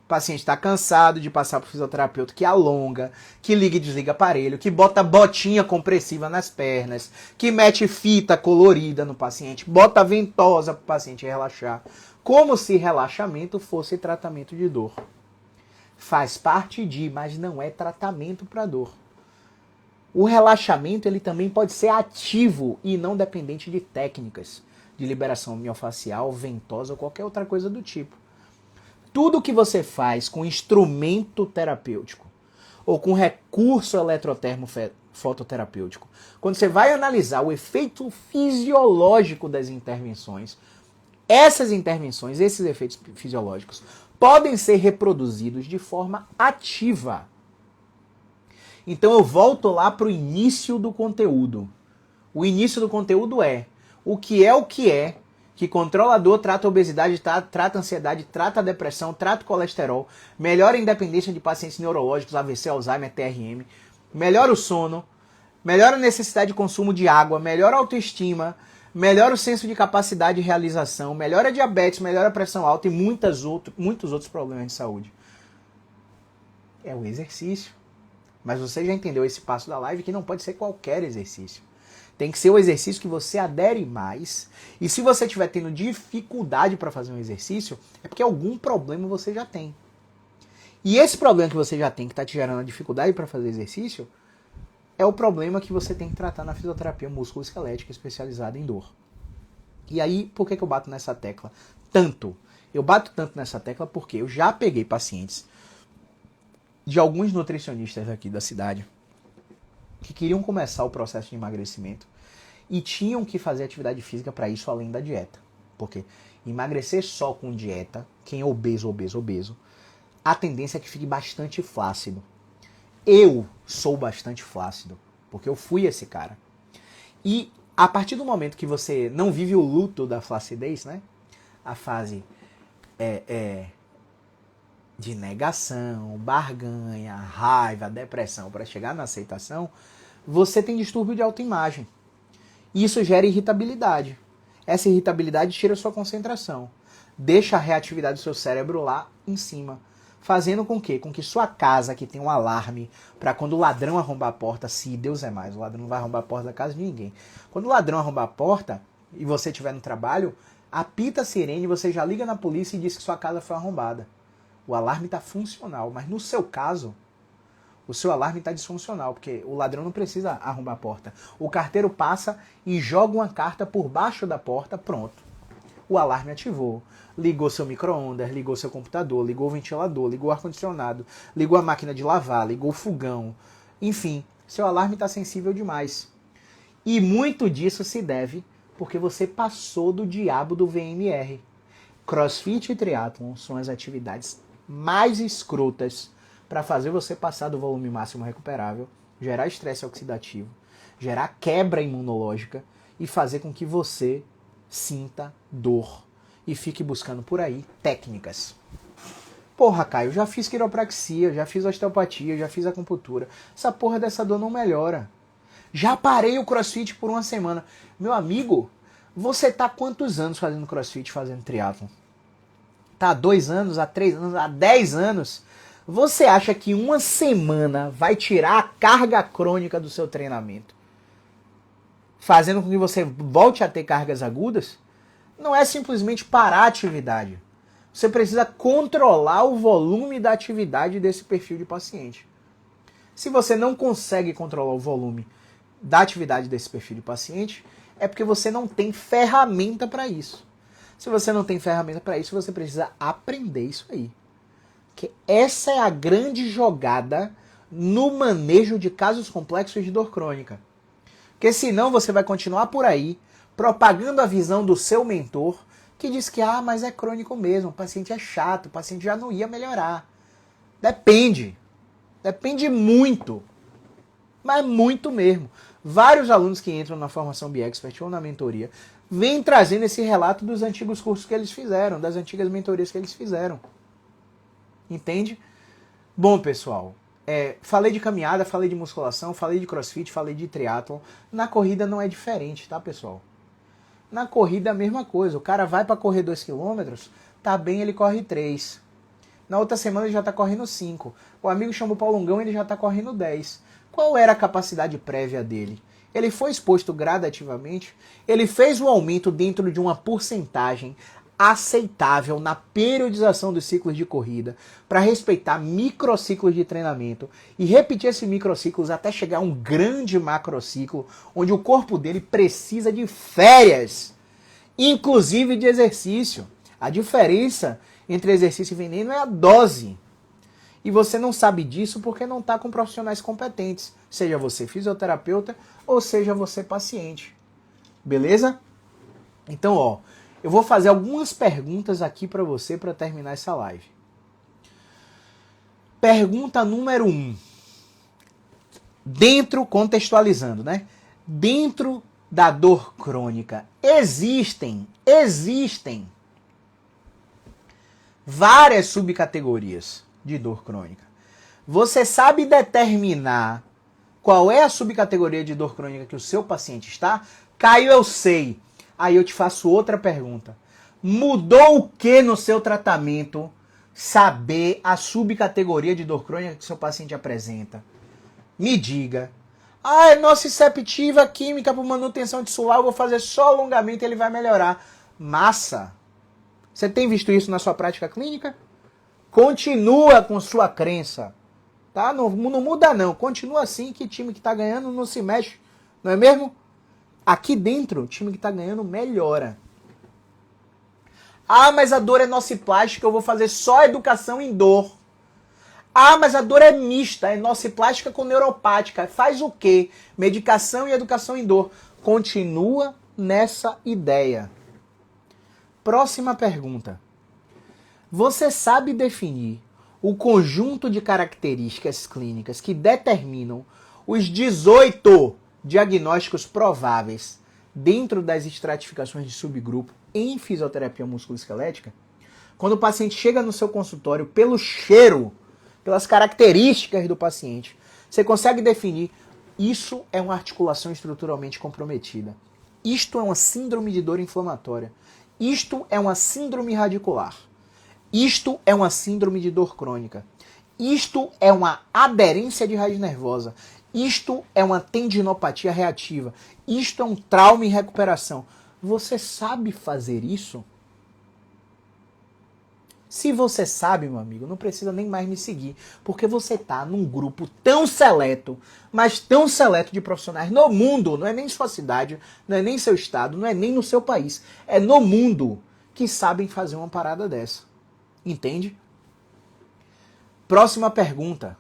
O paciente está cansado de passar por fisioterapeuta que alonga, que liga e desliga aparelho, que bota botinha compressiva nas pernas, que mete fita colorida no paciente, bota ventosa para o paciente relaxar, como se relaxamento fosse tratamento de dor. Faz parte de, mas não é tratamento para dor. O relaxamento ele também pode ser ativo e não dependente de técnicas de liberação miofascial, ventosa ou qualquer outra coisa do tipo. Tudo que você faz com instrumento terapêutico ou com recurso eletrotermofototerapêutico, quando você vai analisar o efeito fisiológico das intervenções, essas intervenções, esses efeitos fisiológicos, podem ser reproduzidos de forma ativa. Então eu volto lá para o início do conteúdo. O início do conteúdo é o que é, que controla a dor, trata a obesidade, trata a ansiedade, trata a depressão, trata o colesterol, melhora a independência de pacientes neurológicos, AVC, Alzheimer, TRM, melhora o sono, melhora a necessidade de consumo de água, melhora a autoestima, melhora o senso de capacidade de realização, melhora a diabetes, melhora a pressão alta e muitos outros problemas de saúde. É o exercício. Mas você já entendeu esse passo da live que não pode ser qualquer exercício. Tem que ser o exercício que você adere mais. E se você estiver tendo dificuldade para fazer um exercício, é porque algum problema você já tem. E esse problema que você já tem, que está te gerando a dificuldade para fazer exercício, é o problema que você tem que tratar na fisioterapia musculoesquelética especializada em dor. E aí, por que eu bato nessa tecla tanto? Eu bato tanto nessa tecla porque eu já peguei pacientes de alguns nutricionistas aqui da cidade que queriam começar o processo de emagrecimento e tinham que fazer atividade física para isso além da dieta. Porque emagrecer só com dieta, quem é obeso, a tendência é que fique bastante flácido. Eu sou bastante flácido, porque eu fui esse cara. E a partir do momento que você não vive o luto da flacidez, né? A fase de negação, barganha, raiva, depressão, para chegar na aceitação, você tem distúrbio de autoimagem. Isso gera irritabilidade. Essa irritabilidade tira sua concentração, deixa a reatividade do seu cérebro lá em cima, fazendo com que sua casa, que tem um alarme para quando o ladrão arrombar a porta, se Deus é mais, o ladrão não vai arrombar a porta da casa de ninguém. Quando o ladrão arrombar a porta e você estiver no trabalho, apita a sirene, você já liga na polícia e diz que sua casa foi arrombada. O alarme está funcional, mas no seu caso, o seu alarme está disfuncional, porque o ladrão não precisa arrombar a porta. O carteiro passa e joga uma carta por baixo da porta, pronto. O alarme ativou. Ligou seu micro-ondas, ligou seu computador, ligou o ventilador, ligou o ar-condicionado, ligou a máquina de lavar, ligou o fogão. Enfim, seu alarme está sensível demais. E muito disso se deve porque você passou do diabo do VMR. CrossFit e triatlon são as atividades mais escrotas para fazer você passar do volume máximo recuperável, gerar estresse oxidativo, gerar quebra imunológica e fazer com que você sinta dor e fique buscando por aí técnicas. Porra, Caio, já fiz quiropraxia, já fiz osteopatia, já fiz acupuntura. Essa porra dessa dor não melhora. Já parei o crossfit por uma semana. Meu amigo, você tá há quantos anos fazendo crossfit, fazendo triatlon? Tá há 2 anos, há 3 anos, há 10 anos? Você acha que uma semana vai tirar a carga crônica do seu treinamento, fazendo com que você volte a ter cargas agudas? Não é simplesmente parar a atividade. Você precisa controlar o volume da atividade desse perfil de paciente. Se você não consegue controlar o volume da atividade desse perfil de paciente, é porque você não tem ferramenta para isso. Se você não tem ferramenta para isso, você precisa aprender isso aí. Porque essa é a grande jogada no manejo de casos complexos de dor crônica. Porque senão você vai continuar por aí, propagando a visão do seu mentor, que diz que, mas é crônico mesmo, o paciente é chato, o paciente já não ia melhorar. Depende. Depende muito. Mas muito mesmo. Vários alunos que entram na formação BeExpert ou na mentoria vêm trazendo esse relato dos antigos cursos que eles fizeram, das antigas mentorias que eles fizeram. Entende? Bom, pessoal, falei de caminhada, falei de musculação, falei de crossfit, falei de triatlon. Na corrida não é diferente, tá, pessoal? Na corrida é a mesma coisa. O cara vai para correr 2 km, tá bem, ele corre 3. Na outra semana ele já tá correndo 5. O amigo chama o Paulungão, ele já tá correndo 10. Qual era a capacidade prévia dele? Ele foi exposto gradativamente, ele fez um aumento dentro de uma porcentagem aceitável na periodização dos ciclos de corrida para respeitar microciclos de treinamento e repetir esses microciclos até chegar a um grande macrociclo onde o corpo dele precisa de férias, inclusive de exercício. A diferença entre exercício e veneno é a dose. E você não sabe disso porque não está com profissionais competentes, seja você fisioterapeuta ou seja você paciente. Beleza? Então, eu vou fazer algumas perguntas aqui para você para terminar essa live. Pergunta número 1. Contextualizando, né? Dentro da dor crônica, existem várias subcategorias de dor crônica. Você sabe determinar qual é a subcategoria de dor crônica que o seu paciente está? Caio, eu sei. Aí eu te faço outra pergunta. Mudou o que no seu tratamento saber a subcategoria de dor crônica que o seu paciente apresenta? Me diga. É nociceptiva química por manutenção tissular, eu vou fazer só alongamento e ele vai melhorar. Massa! Você tem visto isso na sua prática clínica? Continua com sua crença. Tá? Não muda não. Continua assim que time que está ganhando não se mexe. Não é mesmo? Aqui dentro, o time que está ganhando melhora. Mas a dor é nociplástica, eu vou fazer só educação em dor. Mas a dor é mista, é nociplástica com neuropática. Faz o quê? Medicação e educação em dor. Continua nessa ideia. Próxima pergunta. Você sabe definir o conjunto de características clínicas que determinam os 18 diagnósticos prováveis dentro das estratificações de subgrupo em fisioterapia musculoesquelética? Quando o paciente chega no seu consultório, pelo cheiro, pelas características do paciente, você consegue definir: isso é uma articulação estruturalmente comprometida, isto é uma síndrome de dor inflamatória, isto é uma síndrome radicular, isto é uma síndrome de dor crônica, isto é uma aderência de raiz nervosa, isto é uma tendinopatia reativa, isto é um trauma em recuperação. Você sabe fazer isso? Se você sabe, meu amigo, não precisa nem mais me seguir, porque você está num grupo tão seleto, mas tão seleto de profissionais no mundo, não é nem sua cidade, não é nem seu estado, não é nem no seu país, é no mundo, que sabem fazer uma parada dessa. Entende? Próxima pergunta.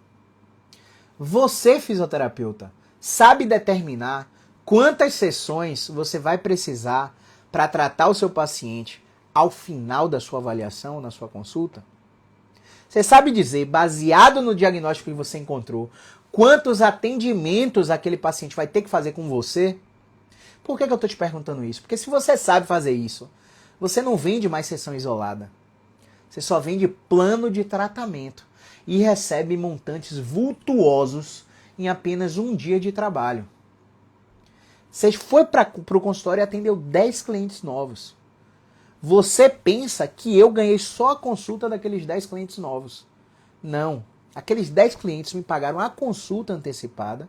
Você, fisioterapeuta, sabe determinar quantas sessões você vai precisar para tratar o seu paciente ao final da sua avaliação, na sua consulta? Você sabe dizer, baseado no diagnóstico que você encontrou, quantos atendimentos aquele paciente vai ter que fazer com você? Por que eu estou te perguntando isso? Porque se você sabe fazer isso, você não vende mais sessão isolada. Você só vende plano de tratamento e recebe montantes vultuosos em apenas um dia de trabalho. Você foi para o consultório e atendeu 10 clientes novos. Você pensa que eu ganhei só a consulta daqueles 10 clientes novos. Não. Aqueles 10 clientes me pagaram a consulta antecipada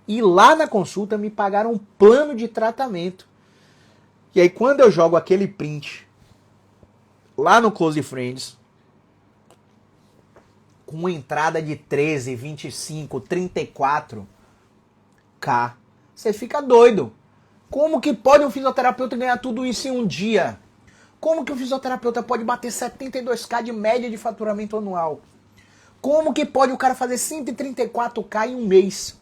e lá na consulta me pagaram um plano de tratamento. E aí quando eu jogo aquele print lá no Close Friends, com entrada de 13, 25, 34K, você fica doido. Como que pode um fisioterapeuta ganhar tudo isso em um dia? Como que um fisioterapeuta pode bater 72K de média de faturamento anual? Como que pode o cara fazer 134K em um mês?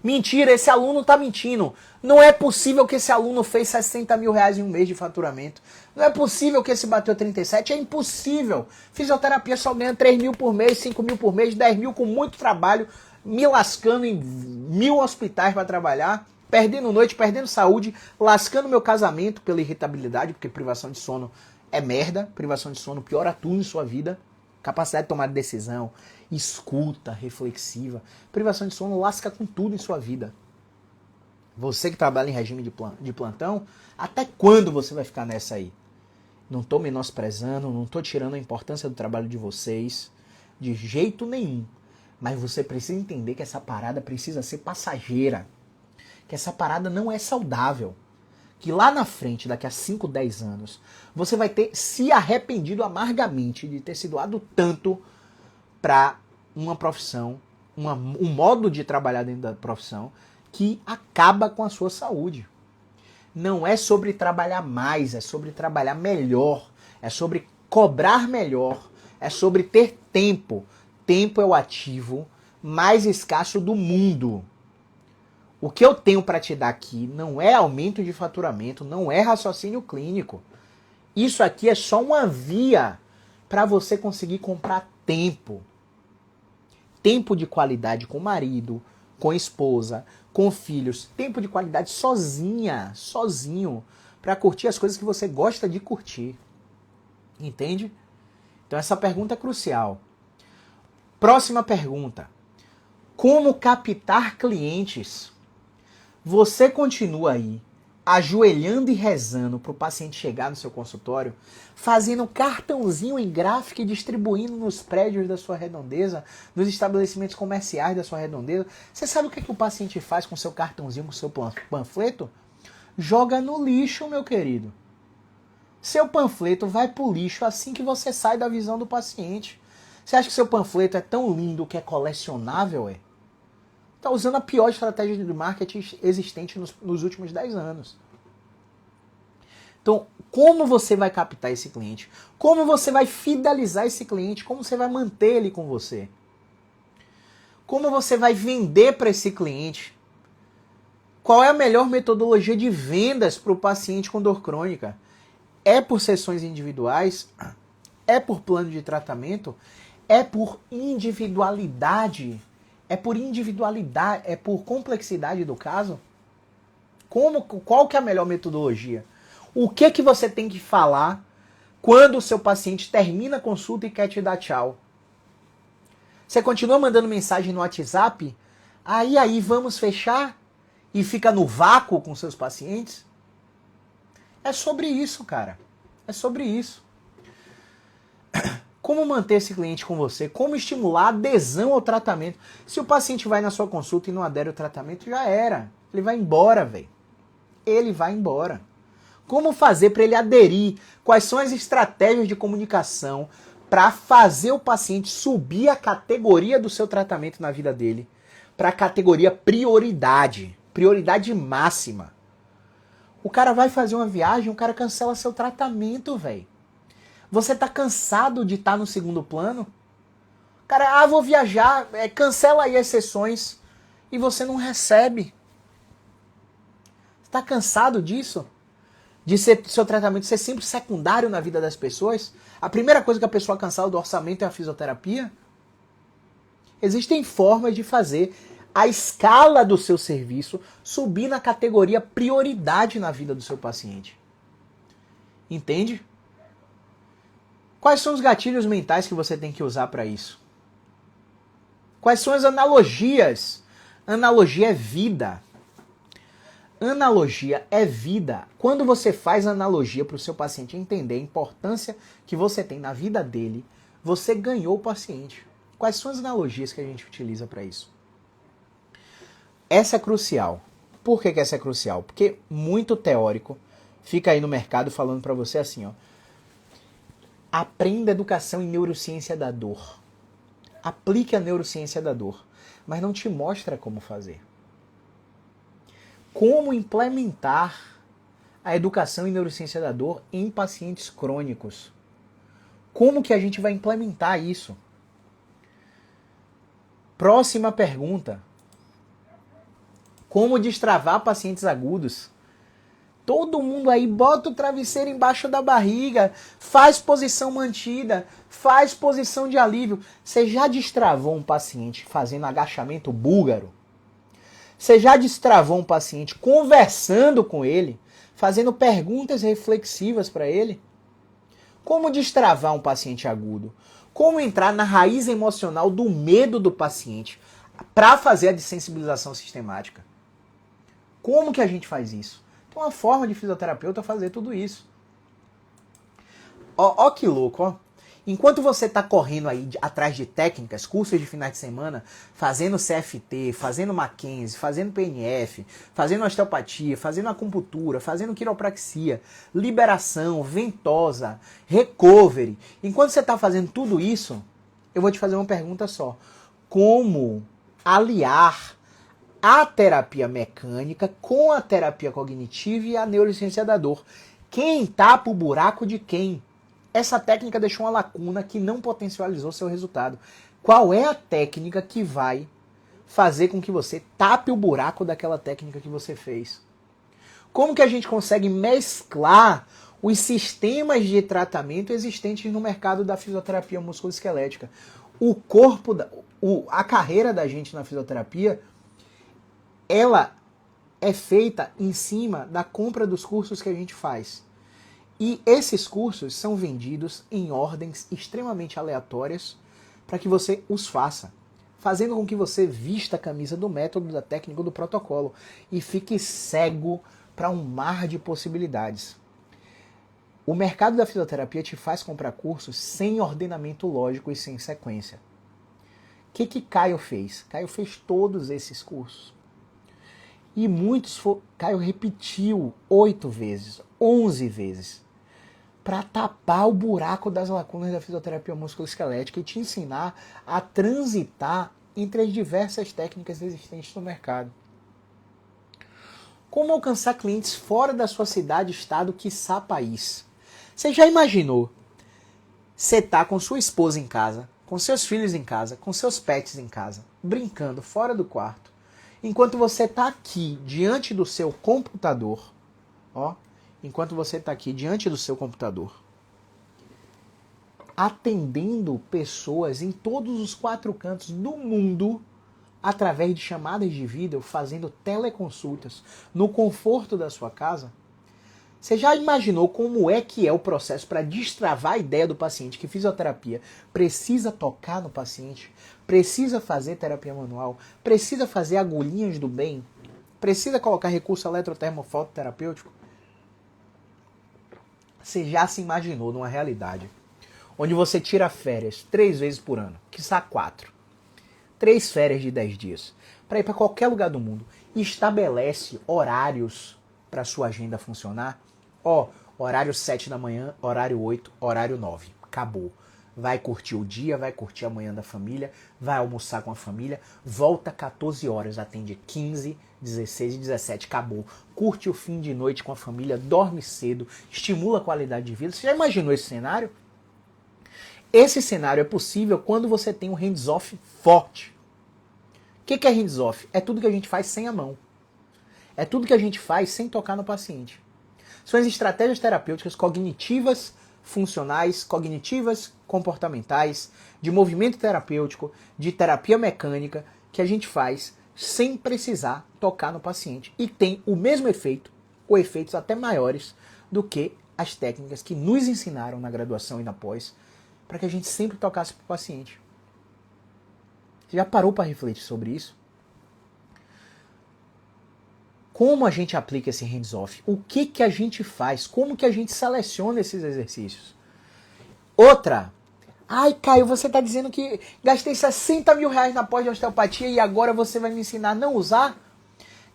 Mentira, esse aluno está mentindo. Não é possível que esse aluno fez 60 mil reais em um mês de faturamento. Não é possível que esse bateu 37. É impossível. Fisioterapia só ganha 3 mil por mês, 5 mil por mês, 10 mil com muito trabalho, me lascando em 1000 hospitais para trabalhar, perdendo noite, perdendo saúde, lascando meu casamento pela irritabilidade, porque privação de sono é merda. Privação de sono piora tudo em sua vida. Capacidade de tomar decisão, escuta, reflexiva. Privação de sono lasca com tudo em sua vida. Você que trabalha em regime de plantão, até quando você vai ficar nessa aí? Não tô menosprezando, não tô tirando a importância do trabalho de vocês, de jeito nenhum. Mas você precisa entender que essa parada precisa ser passageira. Que essa parada não é saudável. Que lá na frente, daqui a 5, 10 anos, você vai ter se arrependido amargamente de ter se doado tanto para uma profissão, um modo de trabalhar dentro da profissão que acaba com a sua saúde. Não é sobre trabalhar mais, é sobre trabalhar melhor, é sobre cobrar melhor, é sobre ter tempo. Tempo é o ativo mais escasso do mundo. O que eu tenho para te dar aqui não é aumento de faturamento, não é raciocínio clínico. Isso aqui é só uma via para você conseguir comprar tempo. Tempo de qualidade com o marido, com a esposa, com filhos. Tempo de qualidade sozinho, para curtir as coisas que você gosta de curtir. Entende? Então essa pergunta é crucial. Próxima pergunta. Como captar clientes? Você continua aí, ajoelhando e rezando para o paciente chegar no seu consultório, fazendo cartãozinho em gráfico e distribuindo nos prédios da sua redondeza, nos estabelecimentos comerciais da sua redondeza. Você sabe o que o paciente faz com o seu cartãozinho, com o seu panfleto? Joga no lixo, meu querido. Seu panfleto vai pro lixo assim que você sai da visão do paciente. Você acha que seu panfleto é tão lindo que é colecionável, Está usando a pior estratégia de marketing existente nos últimos 10 anos. Então, como você vai captar esse cliente? Como você vai fidelizar esse cliente? Como você vai manter ele com você? Como você vai vender para esse cliente? Qual é a melhor metodologia de vendas para o paciente com dor crônica? É por sessões individuais? É por plano de tratamento? É por individualidade? É por complexidade do caso? Qual que é a melhor metodologia? O que você tem que falar quando o seu paciente termina a consulta e quer te dar tchau? Você continua mandando mensagem no WhatsApp? Aí, vamos fechar? E fica no vácuo com seus pacientes? É sobre isso, cara. É sobre isso. Como manter esse cliente com você? Como estimular a adesão ao tratamento? Se o paciente vai na sua consulta e não adere ao tratamento, já era. Ele vai embora, velho. Ele vai embora. Como fazer para ele aderir? Quais são as estratégias de comunicação para fazer o paciente subir a categoria do seu tratamento na vida dele para a categoria prioridade? Prioridade máxima. O cara vai fazer uma viagem, o cara cancela seu tratamento, velho. Você tá cansado de estar no segundo plano? Cara, vou viajar, cancela aí as sessões e você não recebe. Você tá cansado disso? De seu tratamento ser sempre secundário na vida das pessoas? A primeira coisa que a pessoa cancela do orçamento é a fisioterapia? Existem formas de fazer a escala do seu serviço subir na categoria prioridade na vida do seu paciente. Entende? Quais são os gatilhos mentais que você tem que usar para isso? Quais são as analogias? Analogia é vida. Analogia é vida. Quando você faz analogia para o seu paciente entender a importância que você tem na vida dele, você ganhou o paciente. Quais são as analogias que a gente utiliza para isso? Essa é crucial. Por que essa é crucial? Porque muito teórico fica aí no mercado falando para você assim, ó. Aprenda educação em neurociência da dor. Aplique a neurociência da dor, mas não te mostra como fazer. Como implementar a educação em neurociência da dor em pacientes crônicos? Como que a gente vai implementar isso? Próxima pergunta. Como destravar pacientes agudos. Todo mundo aí bota o travesseiro embaixo da barriga, faz posição mantida, faz posição de alívio. Você já destravou um paciente fazendo agachamento búlgaro? Você já destravou um paciente conversando com ele, fazendo perguntas reflexivas para ele? Como destravar um paciente agudo? Como entrar na raiz emocional do medo do paciente para fazer a dessensibilização sistemática? Como que a gente faz isso? Tem uma forma de fisioterapeuta fazer tudo isso. Ó que louco, ó. Enquanto você está correndo aí atrás de técnicas, cursos de finais de semana, fazendo CFT, fazendo Mackenzie, fazendo PNF, fazendo osteopatia, fazendo acupuntura, fazendo quiropraxia, liberação, ventosa, recovery. Enquanto você está fazendo tudo isso, eu vou te fazer uma pergunta só. Como aliar a terapia mecânica com a terapia cognitiva e a neurociência da dor? Quem tapa o buraco de quem? Essa técnica deixou uma lacuna que não potencializou seu resultado. Qual é a técnica que vai fazer com que você tape o buraco daquela técnica que você fez? Como que a gente consegue mesclar os sistemas de tratamento existentes no mercado da fisioterapia musculoesquelética? O corpo, a carreira da gente na fisioterapia, ela é feita em cima da compra dos cursos que a gente faz. E esses cursos são vendidos em ordens extremamente aleatórias para que você os faça, fazendo com que você vista a camisa do método, da técnica, do protocolo e fique cego para um mar de possibilidades. O mercado da fisioterapia te faz comprar cursos sem ordenamento lógico e sem sequência. O que Caio fez? Caio fez todos esses cursos. E Caio repetiu 8 vezes, 11 vezes, para tapar o buraco das lacunas da fisioterapia musculoesquelética e te ensinar a transitar entre as diversas técnicas existentes no mercado. Como alcançar clientes fora da sua cidade, estado, quiçá país? Você já imaginou? Você tá com sua esposa em casa, com seus filhos em casa, com seus pets em casa, brincando fora do quarto, enquanto você está aqui diante do seu computador, enquanto você está aqui diante do seu computador, atendendo pessoas em todos os 4 cantos do mundo, através de chamadas de vídeo, fazendo teleconsultas, no conforto da sua casa. Você já imaginou como é que é o processo para destravar a ideia do paciente que fisioterapia precisa tocar no paciente, precisa fazer terapia manual, precisa fazer agulhinhas do bem, precisa colocar recurso eletrotermofototerapêutico? Você já se imaginou numa realidade onde você tira férias 3 vezes por ano, quiçá 4, 3 férias de 10 dias, para ir para qualquer lugar do mundo e estabelece horários para sua agenda funcionar? Horário 7 da manhã, horário 8, horário 9. Acabou. Vai curtir o dia, vai curtir a manhã da família, vai almoçar com a família, volta 14 horas, atende 15, 16 e 17, acabou. Curte o fim de noite com a família, dorme cedo, estimula a qualidade de vida. Você já imaginou esse cenário? Esse cenário é possível quando você tem um hands-off forte. O que é hands-off? É tudo que a gente faz sem a mão. É tudo que a gente faz sem tocar no paciente. São as estratégias terapêuticas cognitivas, funcionais, cognitivas, comportamentais, de movimento terapêutico, de terapia mecânica, que a gente faz sem precisar tocar no paciente. E tem o mesmo efeito, ou efeitos até maiores, do que as técnicas que nos ensinaram na graduação e na pós, para que a gente sempre tocasse para o paciente. Você já parou para refletir sobre isso? Como a gente aplica esse hands-off? O que a gente faz? Como que a gente seleciona esses exercícios? Outra. Ai, Caio, você está dizendo que gastei 60 mil reais na pós de osteopatia e agora você vai me ensinar a não usar?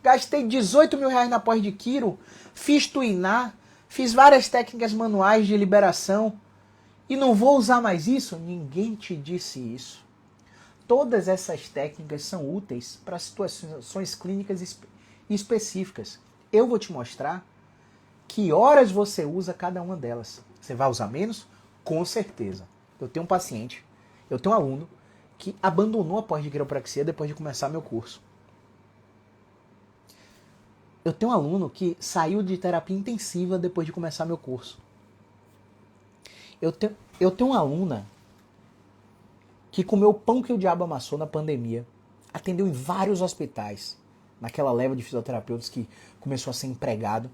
Gastei 18 mil reais na pós de quiro, fiz tuinar, fiz várias técnicas manuais de liberação e não vou usar mais isso? Ninguém te disse isso. Todas essas técnicas são úteis para situações clínicas específicas. Eu vou te mostrar que horas você usa cada uma delas. Você vai usar menos? Com certeza. Eu tenho um paciente, eu tenho um aluno que abandonou a pós de quiropraxia depois de começar meu curso. Eu tenho um aluno que saiu de terapia intensiva depois de começar meu curso. Eu tenho uma aluna que comeu o pão que o diabo amassou na pandemia, atendeu em vários hospitais, naquela leva de fisioterapeutas que começou a ser empregado,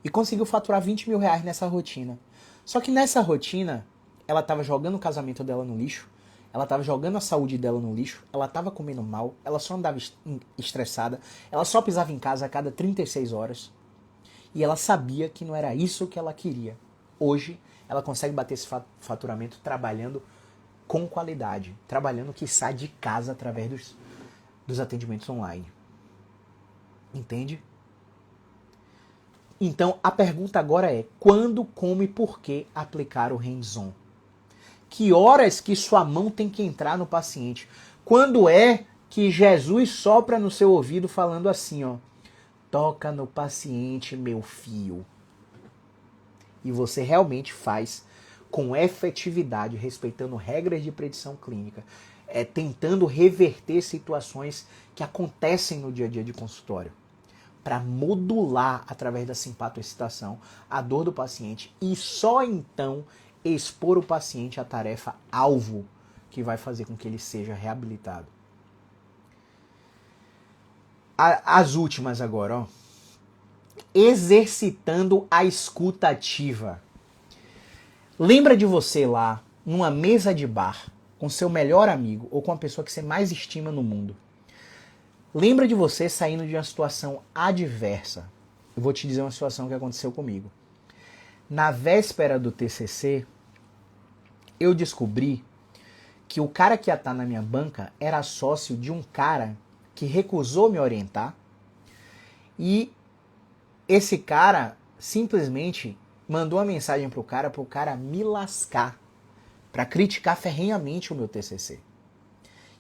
e conseguiu faturar 20 mil reais nessa rotina. Só que nessa rotina, ela estava jogando o casamento dela no lixo, ela estava jogando a saúde dela no lixo, ela estava comendo mal, ela só andava estressada, ela só pisava em casa a cada 36 horas. E ela sabia que não era isso que ela queria. Hoje, ela consegue bater esse faturamento trabalhando com qualidade, trabalhando que sai de casa através dos atendimentos online. Entende? Então, a pergunta agora é: quando, como e por que aplicar o hands-on? Que horas que sua mão tem que entrar no paciente? Quando é que Jesus sopra no seu ouvido falando assim, ó: toca no paciente, meu filho. E você realmente faz com efetividade, respeitando regras de predição clínica, tentando reverter situações que acontecem no dia a dia de consultório, para modular, através da simpatoexcitação, a dor do paciente e só então expor o paciente à tarefa alvo que vai fazer com que ele seja reabilitado. As últimas agora, ó. Exercitando a escuta ativa. Lembra de você lá, numa mesa de bar, com seu melhor amigo ou com a pessoa que você mais estima no mundo. Lembra de você saindo de uma situação adversa. Eu vou te dizer uma situação que aconteceu comigo. Na véspera do TCC, eu descobri que o cara que ia estar na minha banca era sócio de um cara que recusou me orientar, e esse cara simplesmente mandou uma mensagem pro cara me lascar, para criticar ferrenhamente o meu TCC.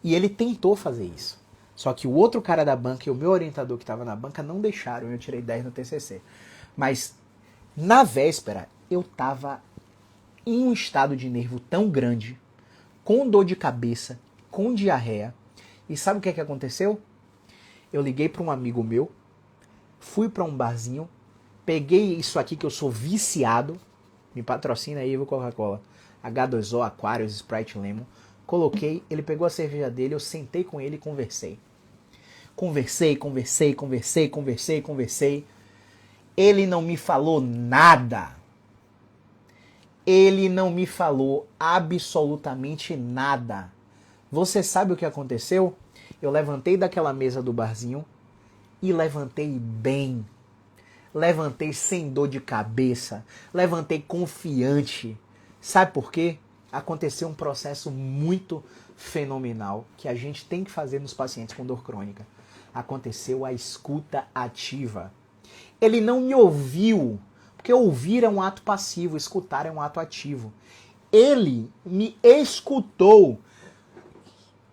E ele tentou fazer isso. Só que o outro cara da banca e o meu orientador que estava na banca não deixaram, eu tirei 10 no TCC. Mas na véspera eu estava em um estado de nervo tão grande, com dor de cabeça, com diarreia. E sabe o que aconteceu? Eu liguei para um amigo meu, fui para um barzinho, peguei isso aqui que eu sou viciado, me patrocina aí, Coca-Cola, H2O, Aquarius, Sprite Lemon, coloquei, ele pegou a cerveja dele, eu sentei com ele e conversei. Conversei. Ele não me falou nada. Ele não me falou absolutamente nada. Você sabe o que aconteceu? Eu levantei daquela mesa do barzinho e levantei bem. Levantei sem dor de cabeça. Levantei confiante. Sabe por quê? Aconteceu um processo muito fenomenal que a gente tem que fazer nos pacientes com dor crônica. Aconteceu a escuta ativa. Ele não me ouviu, porque ouvir é um ato passivo, escutar é um ato ativo. Ele me escutou.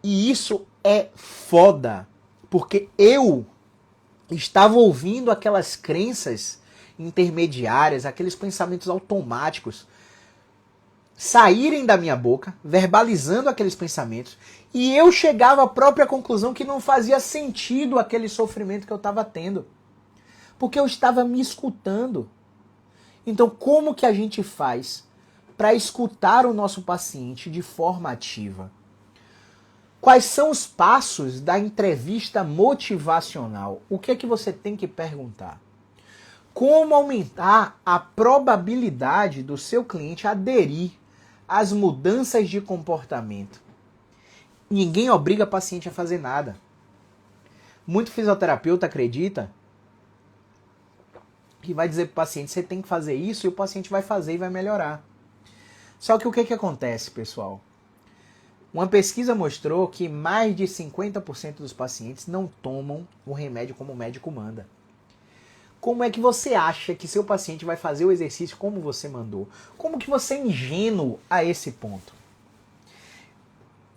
E isso é foda, porque eu estava ouvindo aquelas crenças intermediárias, aqueles pensamentos automáticos saírem da minha boca, verbalizando aqueles pensamentos, e eu chegava à própria conclusão que não fazia sentido aquele sofrimento que eu estava tendo, porque eu estava me escutando. Então, como que a gente faz para escutar o nosso paciente de forma ativa? Quais são os passos da entrevista motivacional? O que é que você tem que perguntar? Como aumentar a probabilidade do seu cliente aderir às mudanças de comportamento? Ninguém obriga o paciente a fazer nada. Muito fisioterapeuta acredita que vai dizer para o paciente: você tem que fazer isso, e o paciente vai fazer e vai melhorar. Só que o que acontece, pessoal? Uma pesquisa mostrou que mais de 50% dos pacientes não tomam o remédio como o médico manda. Como é que você acha que seu paciente vai fazer o exercício como você mandou? Como que você é ingênuo a esse ponto?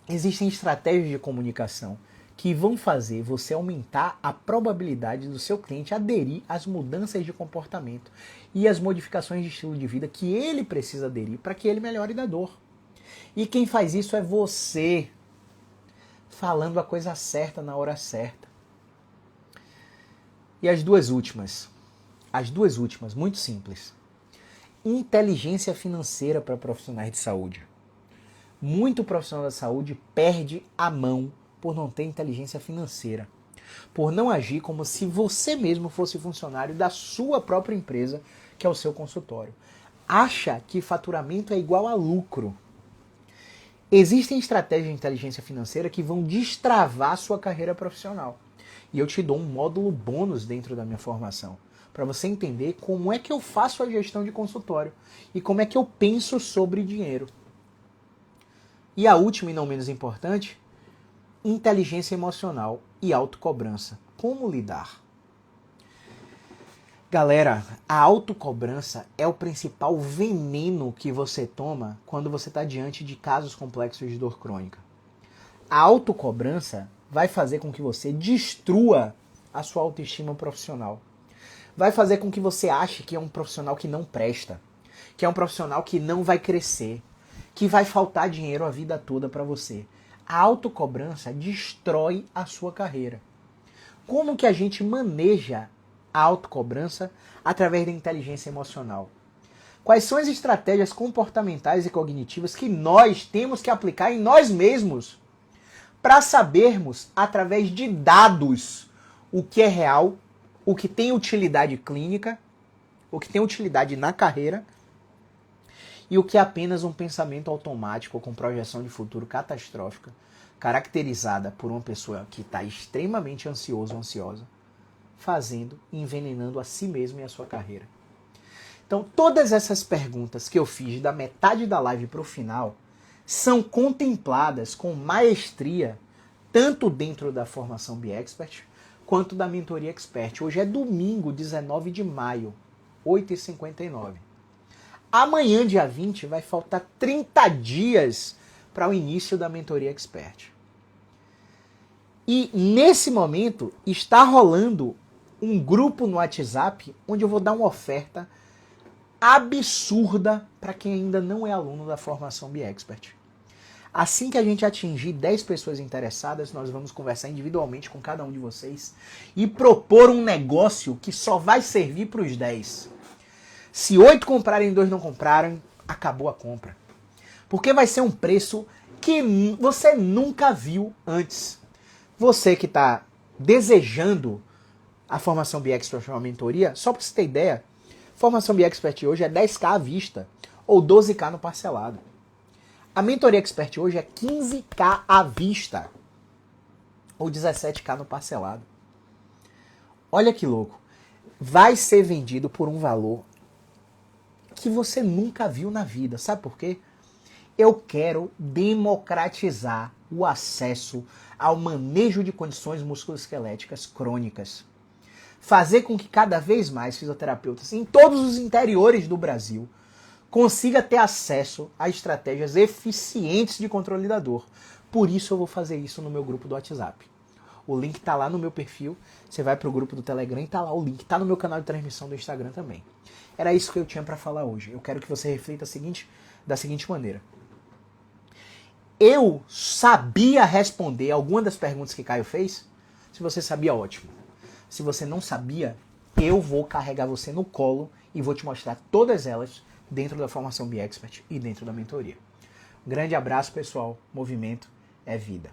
Existem estratégias de comunicação que vão fazer você aumentar a probabilidade do seu cliente aderir às mudanças de comportamento e às modificações de estilo de vida que ele precisa aderir para que ele melhore da dor. E quem faz isso é você, falando a coisa certa na hora certa. E as duas últimas, muito simples. Inteligência financeira para profissionais de saúde. Muito profissional da saúde perde a mão por não ter inteligência financeira, por não agir como se você mesmo fosse funcionário da sua própria empresa, que é o seu consultório. Acha que faturamento é igual a lucro. Existem estratégias de inteligência financeira que vão destravar a sua carreira profissional. E eu te dou um módulo bônus dentro da minha formação, para você entender como é que eu faço a gestão de consultório e como é que eu penso sobre dinheiro. E a última e não menos importante, inteligência emocional e autocobrança. Como lidar? Galera, a autocobrança é o principal veneno que você toma quando você está diante de casos complexos de dor crônica. A autocobrança vai fazer com que você destrua a sua autoestima profissional. Vai fazer com que você ache que é um profissional que não presta, que é um profissional que não vai crescer, que vai faltar dinheiro a vida toda para você. A autocobrança destrói a sua carreira. Como que a gente maneja a autocobrança através da inteligência emocional? Quais são as estratégias comportamentais e cognitivas que nós temos que aplicar em nós mesmos para sabermos, através de dados, o que é real, o que tem utilidade clínica, o que tem utilidade na carreira e o que é apenas um pensamento automático com projeção de futuro catastrófica, caracterizada por uma pessoa que está extremamente ansioso ou ansiosa, fazendo e envenenando a si mesmo e a sua carreira. Então, todas essas perguntas que eu fiz da metade da live para o final são contempladas com maestria, tanto dentro da formação BeExpert, quanto da mentoria Expert. Hoje é domingo, 19 de maio, 8h59. Amanhã, dia 20, vai faltar 30 dias para o início da mentoria Expert. E nesse momento está rolando um grupo no WhatsApp onde eu vou dar uma oferta absurda para quem ainda não é aluno da formação BeExpert. Assim que a gente atingir 10 pessoas interessadas, nós vamos conversar individualmente com cada um de vocês e propor um negócio que só vai servir para os 10. Se 8 comprarem e 2 não compraram, acabou a compra. Porque vai ser um preço que você nunca viu antes. Você que está desejando a formação BeExpert uma mentoria, só para você ter ideia, a formação BeExpert hoje é 10k à vista ou 12k no parcelado. A mentoria Expert hoje é 15k à vista ou 17k no parcelado. Olha que louco. Vai ser vendido por um valor que você nunca viu na vida. Sabe por quê? Eu quero democratizar o acesso ao manejo de condições musculoesqueléticas crônicas. Fazer com que cada vez mais fisioterapeutas em todos os interiores do Brasil consiga ter acesso a estratégias eficientes de controle da dor. Por isso eu vou fazer isso no meu grupo do WhatsApp. O link está lá no meu perfil, você vai para o grupo do Telegram e está lá o link. Está no meu canal de transmissão do Instagram também. Era isso que eu tinha para falar hoje. Eu quero que você reflita da seguinte maneira. Eu sabia responder alguma das perguntas que Caio fez? Se você sabia, ótimo. Se você não sabia, eu vou carregar você no colo e vou te mostrar todas elas dentro da formação BeExpert e dentro da mentoria. Um grande abraço, pessoal. Movimento é vida.